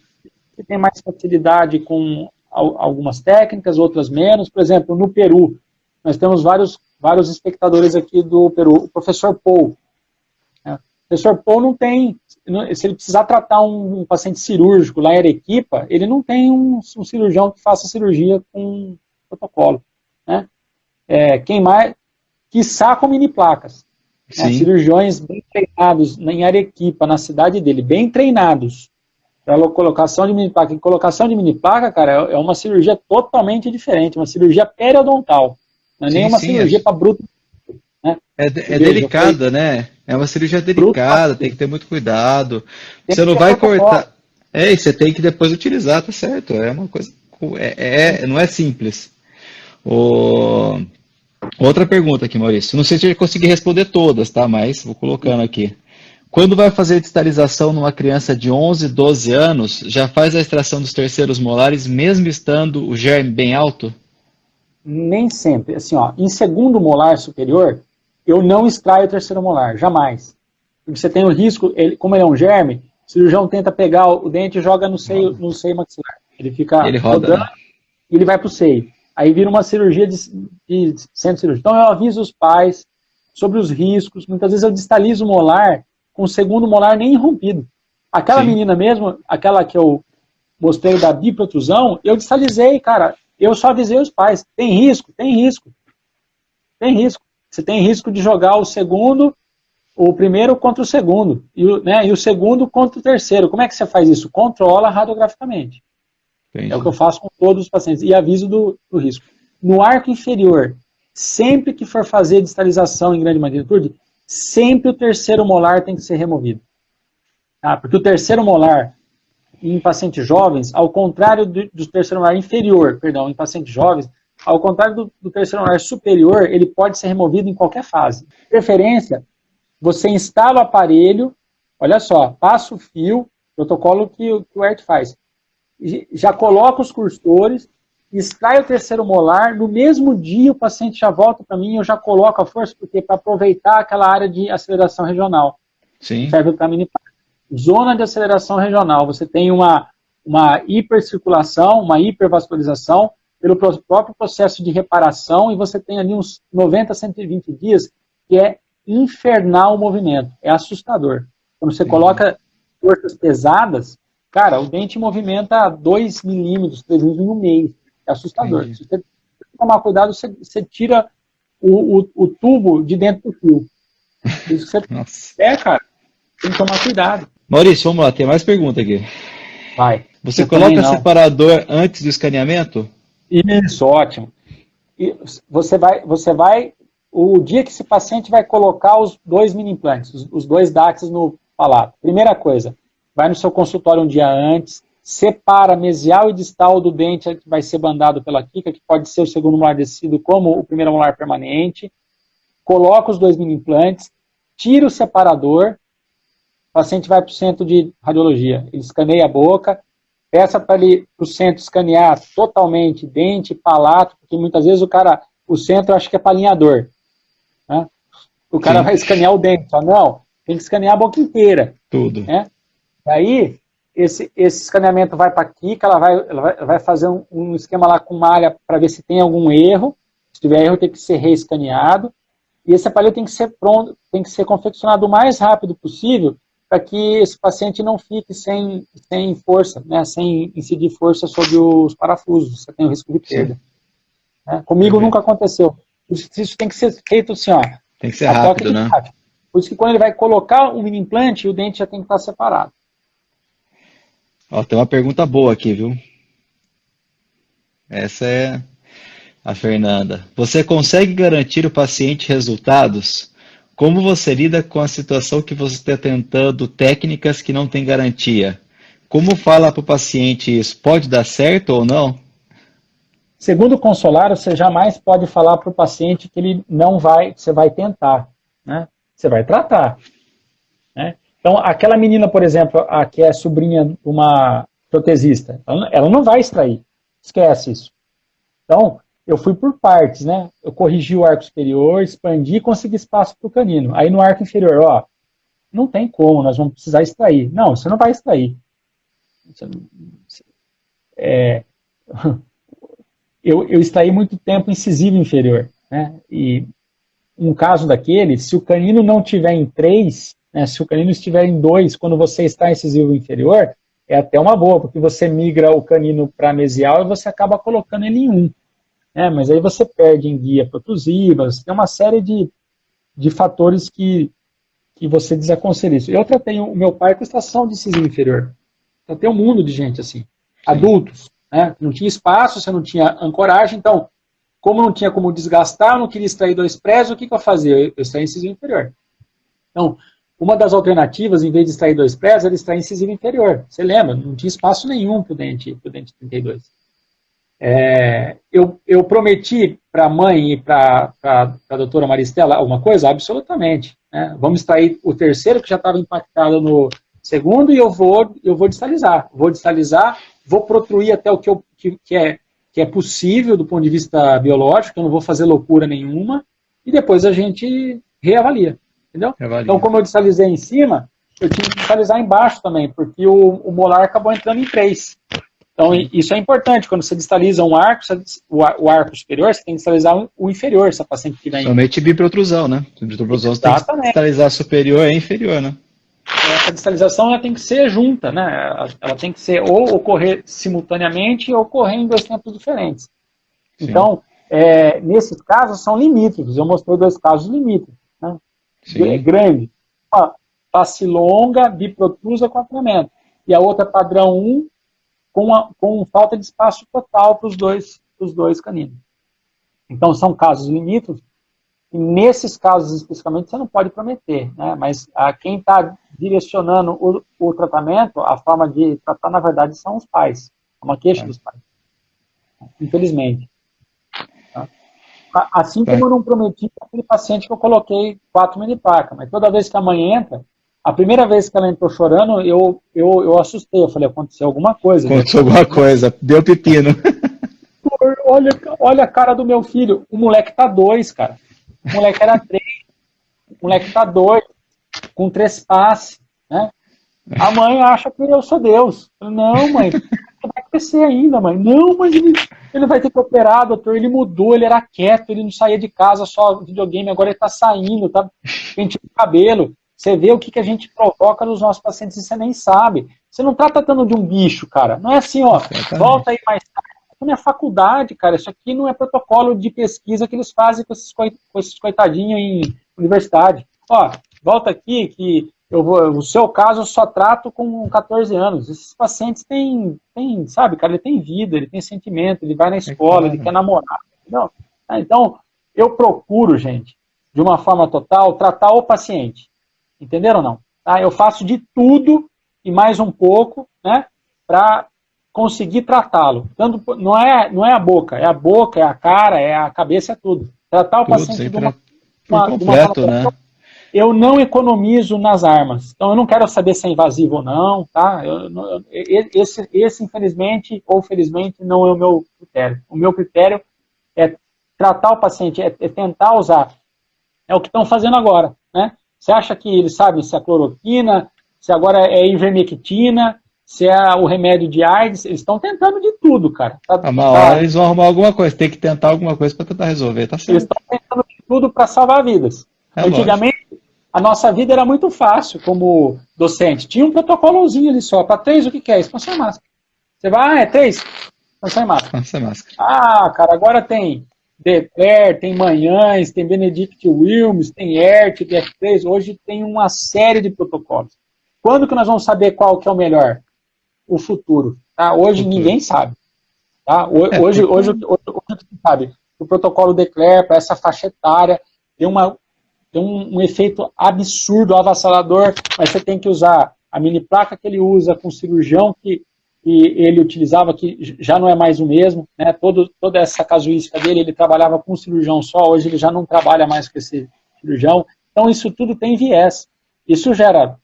Tem mais facilidade com algumas técnicas, outras menos. Por exemplo, no Peru, nós temos vários espectadores aqui do Peru. O professor Paul. O professor Paul não tem... Se ele precisar tratar um paciente cirúrgico lá em Arequipa, ele não tem um cirurgião que faça cirurgia com protocolo. Né? Quem mais... Quiçá com mini placas. Né? Cirurgiões bem treinados em Arequipa, na cidade dele, bem treinados para colocação de mini placa. E colocação de mini placa, cara, é uma cirurgia totalmente diferente, uma cirurgia periodontal. Não é nem uma cirurgia para bruto. Né? É delicada, né? É uma cirurgia delicada, tem que ter muito cuidado. Você não vai cortar. E você tem que depois utilizar, tá certo? É uma coisa. Não é simples. Outra pergunta aqui, Maurício. Não sei se eu consegui responder todas, tá? Mas vou colocando aqui. Quando vai fazer distalização numa criança de 11, 12 anos, já faz a extração dos terceiros molares, mesmo estando o germe bem alto? Nem sempre. Assim, em segundo molar superior, eu não extraio o terceiro molar, jamais. Porque você tem o risco, como ele é um germe, o cirurgião tenta pegar o dente e joga no seio maxilar. Ele fica rodando e ele vai para o seio. Aí vira uma cirurgia de centro cirúrgico. Então eu aviso os pais sobre os riscos. Muitas vezes eu distalizo o molar com o segundo molar nem rompido. Aquela menina mesmo, aquela que eu mostrei da biprotrusão, eu distalizei, cara. Eu só avisei os pais. Tem risco? Tem risco. Tem risco. Você tem risco de jogar o primeiro contra o segundo. E o segundo contra o terceiro. Como é que você faz isso? Controla radiograficamente. Entendi. É o que eu faço com todos os pacientes. E aviso do risco. No arco inferior, sempre que for fazer distalização em grande magnitude, sempre o terceiro molar tem que ser removido. Porque o terceiro molar, em pacientes jovens, ao contrário do terceiro molar inferior, em pacientes jovens, ao contrário do terceiro molar superior, ele pode ser removido em qualquer fase. De preferência, você instala o aparelho, olha só, passa o fio, protocolo que o ERT faz. Já coloca os cursores, extrai o terceiro molar, no mesmo dia o paciente já volta para mim, eu já coloco a força, porque para aproveitar aquela área de aceleração regional. Sim. Serve para mini zona de aceleração regional. Você tem uma hipercirculação, uma hipervascularização, pelo próprio processo de reparação, e você tem ali uns 90 a 120 dias, que é infernal o movimento, é assustador. Quando você coloca forças pesadas, cara, o dente movimenta 2 milímetros, 3 milímetros em um mês. É assustador. Se você tomar cuidado, você tira o tubo de dentro do fio. Isso que você... cara, tem que tomar cuidado. Maurício, vamos lá, tem mais pergunta aqui. Vai. Você coloca separador antes do escaneamento? Isso, ótimo. E você vai, o dia que esse paciente vai colocar os 2 mini implantes, os 2 DACs no palato. Primeira coisa, vai no seu consultório um dia antes, separa mesial e distal do dente que vai ser bandado pela quica, que pode ser o segundo molar descido como o primeiro molar permanente, coloca os 2 mini implantes, tira o separador, o paciente vai para o centro de radiologia, ele escaneia a boca, peça para o centro escanear totalmente dente, palato, porque muitas vezes o centro acha que é para alinhador. Né? O cara vai escanear o dente, não, tem que escanear a boca inteira. Tudo. Né? Daí, esse escaneamento vai para aqui, que ela vai fazer um esquema lá com malha para ver se tem algum erro. Se tiver erro, tem que ser reescaneado. E esse aparelho tem que ser pronto, tem que ser confeccionado o mais rápido possível para que esse paciente não fique sem força, né, sem incidir força sobre os parafusos. Você tem o risco de perda. Né? Comigo nunca aconteceu. Isso tem que ser feito assim, ó. Tem que ser rápido, né? Por isso que quando ele vai colocar o mini implante, o dente já tem que estar separado. Ó, tem uma pergunta boa aqui, viu? Essa é a Fernanda. Você consegue garantir ao paciente resultados? Como você lida com a situação que você está tentando técnicas que não tem garantia? Como fala para o paciente isso? Pode dar certo ou não? Segundo o consolário, você jamais pode falar para o paciente que ele não vai, você vai tentar, né? Você vai tratar, né? Então, aquela menina, por exemplo, a que é sobrinha de uma protesista, ela não vai extrair, esquece isso. Então, eu fui por partes, né? Eu corrigi o arco superior, expandi e consegui espaço para o canino. Aí no arco inferior, ó, não tem como, nós vamos precisar extrair. Não, você não vai extrair. Eu extraí muito tempo incisivo inferior, né? E um caso daquele, se o canino não tiver em 3, né, se o canino estiver em 2, quando você está incisivo inferior, é até uma boa, porque você migra o canino para mesial e você acaba colocando ele em 1. Né? Mas aí você perde em guia protrusiva, tem uma série de fatores que você desaconselha isso. Eu tratei o meu pai com extração de incisivo inferior. Tratei um mundo de gente assim, adultos, né? Não tinha espaço, você não tinha ancoragem, então, como não tinha como desgastar, eu não queria extrair 2 prezos, o que eu fazia? Eu extraí incisivo inferior. Então, uma das alternativas, em vez de extrair 2 prezos, era extrair incisivo inferior. Você lembra? Não tinha espaço nenhum para o dente 32. Eu prometi para a mãe e para a doutora Maristela alguma coisa? Absolutamente. Né? Vamos extrair o terceiro, que já estava impactado no segundo, e eu vou distalizar. Vou distalizar, vou protruir até o que é possível do ponto de vista biológico, eu não vou fazer loucura nenhuma, e depois a gente reavalia. Entendeu? Então, como eu distalizei em cima, eu tive que distalizar embaixo também, porque o molar acabou entrando em 3. Então, isso é importante. Quando você distaliza um arco, o arco superior, você tem que distalizar o inferior, se a paciente tiver. Somente biprotrusão, né? Biprotrusão você tem que distalizar superior e inferior, né? Essa distalização ela tem que ser junta, né? Ela tem que ser ou ocorrer simultaneamente ou ocorrer em 2 tempos diferentes. Sim. Então, nesses casos são limítrofes. Eu mostrei 2 casos limítrofes. Né? Grande. Face longa, biprotrusa com acromento. E a outra padrão 1, com falta de espaço total para os dois caninos. Então, são casos limítrofes, e nesses casos especificamente você não pode prometer, né? Mas quem está direcionando o tratamento, a forma de tratar, na verdade, são os pais. É uma queixa dos pais. Infelizmente. Tá? Assim como eu não prometi para aquele paciente que eu coloquei 4 miniplacas, mas toda vez que a mãe entra, a primeira vez que ela entrou chorando, eu assustei. Eu falei, aconteceu alguma coisa. Aconteceu alguma coisa, deu pepino. Olha a cara do meu filho. O moleque tá 2, cara. O moleque era 3. O moleque tá 2. Com 3 passes. Né? A mãe acha que eu sou Deus. Não, mãe. Vai crescer ainda, mãe. Não, mas ele vai ter que operar, doutor. Ele mudou, ele era quieto, ele não saía de casa, só videogame. Agora ele tá saindo, tá penteando o cabelo. Você vê o que a gente provoca nos nossos pacientes e você nem sabe. Você não está tratando de um bicho, cara. Não é assim, ó, volta aí mais tarde. Isso não é faculdade, cara. Isso aqui não é protocolo de pesquisa que eles fazem com esses coitadinhos em universidade. Ó, volta aqui que o seu caso eu só trato com 14 anos. Esses pacientes têm, sabe, cara, ele tem vida, ele tem sentimento, ele vai na escola, ele quer namorar. Entendeu? Então, eu procuro, gente, de uma forma total, tratar o paciente. Entenderam ou não? Tá? Eu faço de tudo e mais um pouco, né, para conseguir tratá-lo. Não é a boca, é a cara, é a cabeça, é tudo. Tratar o paciente de uma completo, né? Eu não economizo nas armas. Então, eu não quero saber se é invasivo ou não, tá? Esse, infelizmente ou felizmente, não é o meu critério. O meu critério é tratar o paciente, é tentar usar. É o que estão fazendo agora, né? Você acha que eles sabem se é cloroquina, se agora é ivermectina, se é o remédio de AIDS, eles estão tentando de tudo, cara. Uma hora eles vão arrumar alguma coisa, tem que tentar alguma coisa para tentar resolver, tá certo. Eles estão tentando de tudo para salvar vidas. Antigamente, a nossa vida era muito fácil como docente. Tinha um protocolozinho ali só. Para 3, o que é? Expansão sem máscara. Você vai, é 3? Expansão sem máscara. Sem máscara. Cara, agora tem Declare, tem Manhães, tem Benedict Williams, tem ERT, tem F3. Hoje tem uma série de protocolos. Quando que nós vamos saber qual que é o melhor? O futuro. Tá? Hoje ninguém sabe. Tá? Hoje sabe. O protocolo Declare para essa faixa etária tem um efeito absurdo, avassalador, mas você tem que usar a mini placa que ele usa com o cirurgião que ele utilizava, que já não é mais o mesmo, né? Toda essa casuística dele, ele trabalhava com um cirurgião só, hoje ele já não trabalha mais com esse cirurgião. Então isso tudo tem viés. Isso gera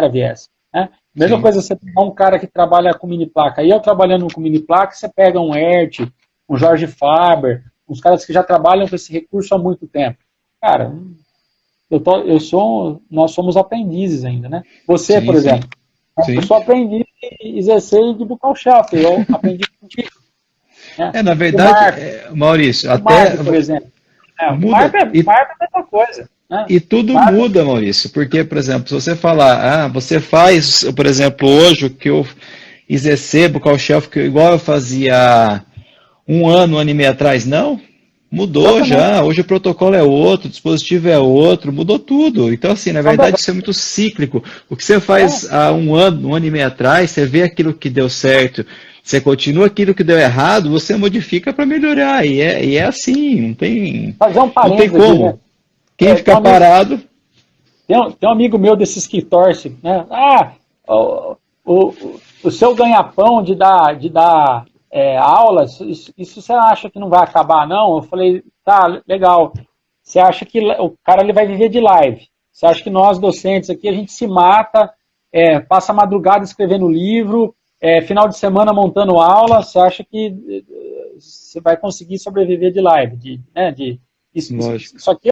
viés. Né? Mesma Sim. coisa, você pegar um cara que trabalha com mini placa, e eu trabalhando com mini placa, você pega um ERT, um Jorge Faber, uns caras que já trabalham com esse recurso há muito tempo. Cara, nós somos aprendizes ainda, né? Você, por exemplo, eu sou aprendiz de IZC de Buccal Shelf, eu aprendi contigo. Né? Na verdade, Maurício, até... Marco, por exemplo. Muda. Marco é a mesma coisa. Né? E tudo muda, Maurício, porque, por exemplo, se você falar, você faz, por exemplo, hoje o que eu IZC, Buccal Shelf, que igual eu fazia um ano e meio atrás, não? Mudou já, hoje o protocolo é outro, o dispositivo é outro, mudou tudo. Então, assim, na verdade, isso é muito cíclico. O que você faz há um ano e meio atrás, você vê aquilo que deu certo, você continua aquilo que deu errado, você modifica para melhorar. E é assim, não tem, fazer um parênteses, não tem como. Né? Quem fica parado... Tem um amigo meu desses que torce, né? O seu ganha-pão de dar aulas, isso você acha que não vai acabar, não? Eu falei, tá, legal. Você acha que o cara ele vai viver de live? Você acha que nós, docentes aqui, a gente se mata, passa a madrugada escrevendo livro, final de semana montando aula, você acha que você vai conseguir sobreviver de live? Isso aqui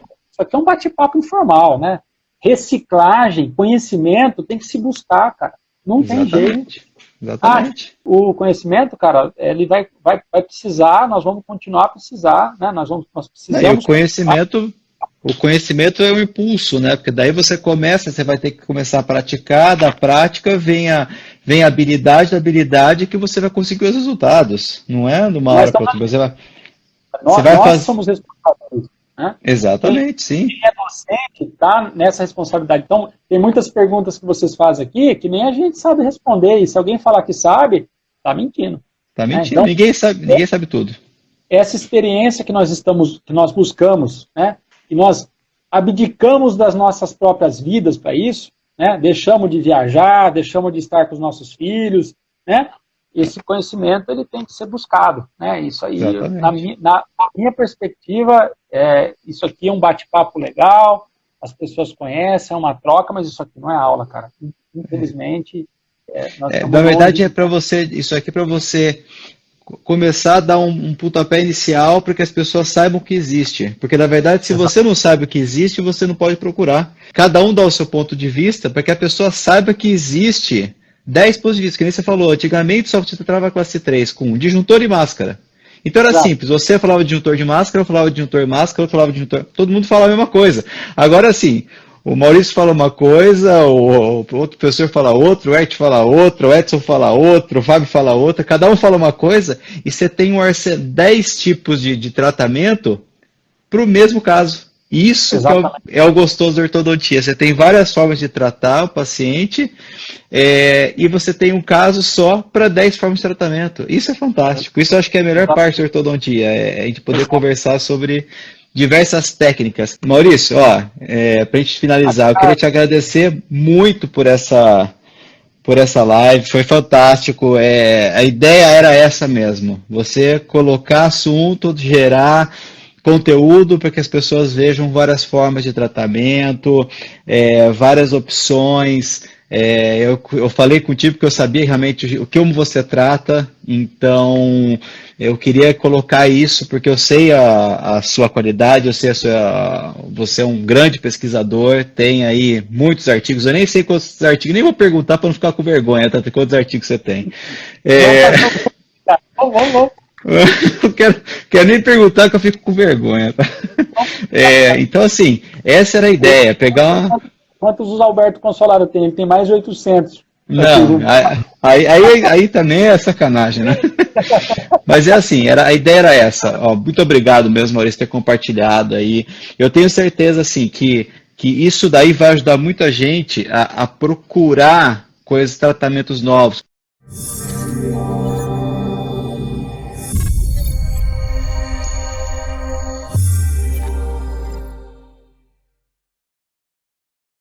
é um bate-papo informal, né? Reciclagem, conhecimento tem que se buscar, cara. Não tem jeito. Exatamente. O conhecimento, cara, ele vai precisar, nós vamos continuar a precisar, né? Nós precisamos. O conhecimento é um impulso, né? Porque daí você vai ter que começar a praticar, da prática vem a habilidade, da habilidade que você vai conseguir os resultados. Não é numa hora para outra. Nós somos responsáveis. Né? Exatamente, sim. Quem é docente está nessa responsabilidade. Então, tem muitas perguntas que vocês fazem aqui que nem a gente sabe responder. E se alguém falar que sabe, está mentindo. Está mentindo. Então, ninguém sabe tudo. Essa experiência que nós buscamos, né? E nós abdicamos das nossas próprias vidas para isso, né? Deixamos de viajar, deixamos de estar com os nossos filhos, né? Esse conhecimento ele tem que ser buscado, né? Isso aí, na minha perspectiva, isso aqui é um bate-papo legal, as pessoas conhecem, é uma troca, mas isso aqui não é aula, cara. Infelizmente, na verdade é para você, isso aqui é para você começar a dar um pontapé inicial para que as pessoas saibam que existe. Porque, na verdade, se você não sabe o que existe, você não pode procurar. Cada um dá o seu ponto de vista para que a pessoa saiba que existe 10 pontos de vista. Que nem você falou, antigamente só você tratava a classe 3 com disjuntor e máscara. Então era simples, você falava de disjuntor de máscara, eu falava de disjuntor e máscara, eu falava de disjuntor... Todo mundo falava a mesma coisa. Agora, assim, o Maurício fala uma coisa, o outro professor fala outra, o Ert fala outra, o Edson fala outra, o Fábio fala outra, cada um fala uma coisa, e você tem 10 tipos de tratamento para o mesmo caso. Isso é o gostoso da ortodontia. Você tem várias formas de tratar o paciente e você tem um caso só para 10 formas de tratamento. Isso é fantástico. Isso eu acho que é a melhor parte da ortodontia, a gente poder conversar sobre diversas técnicas. Maurício, para a gente finalizar, eu queria te agradecer muito por essa live, foi fantástico. A ideia era essa mesmo, você colocar assunto, gerar conteúdo para que as pessoas vejam várias formas de tratamento, várias opções, Eu falei contigo porque eu sabia realmente o que você trata, então eu queria colocar isso porque eu sei a sua qualidade, eu sei você é um grande pesquisador, tem aí muitos artigos, eu nem sei quantos artigos, nem vou perguntar para não ficar com vergonha, tá? Quantos artigos você tem. Vamos. Eu quero nem perguntar que eu fico com vergonha. Tá? Então, assim, essa era a ideia, pegar uma... Quantos os Alberto Consolaro tem? Ele tem mais de 800. Não, aí também é sacanagem, né? Mas é assim, a ideia era essa. Ó, muito obrigado mesmo, Maurício, por ter compartilhado aí. Eu tenho certeza, assim, que isso daí vai ajudar muita gente a procurar coisas, tratamentos novos.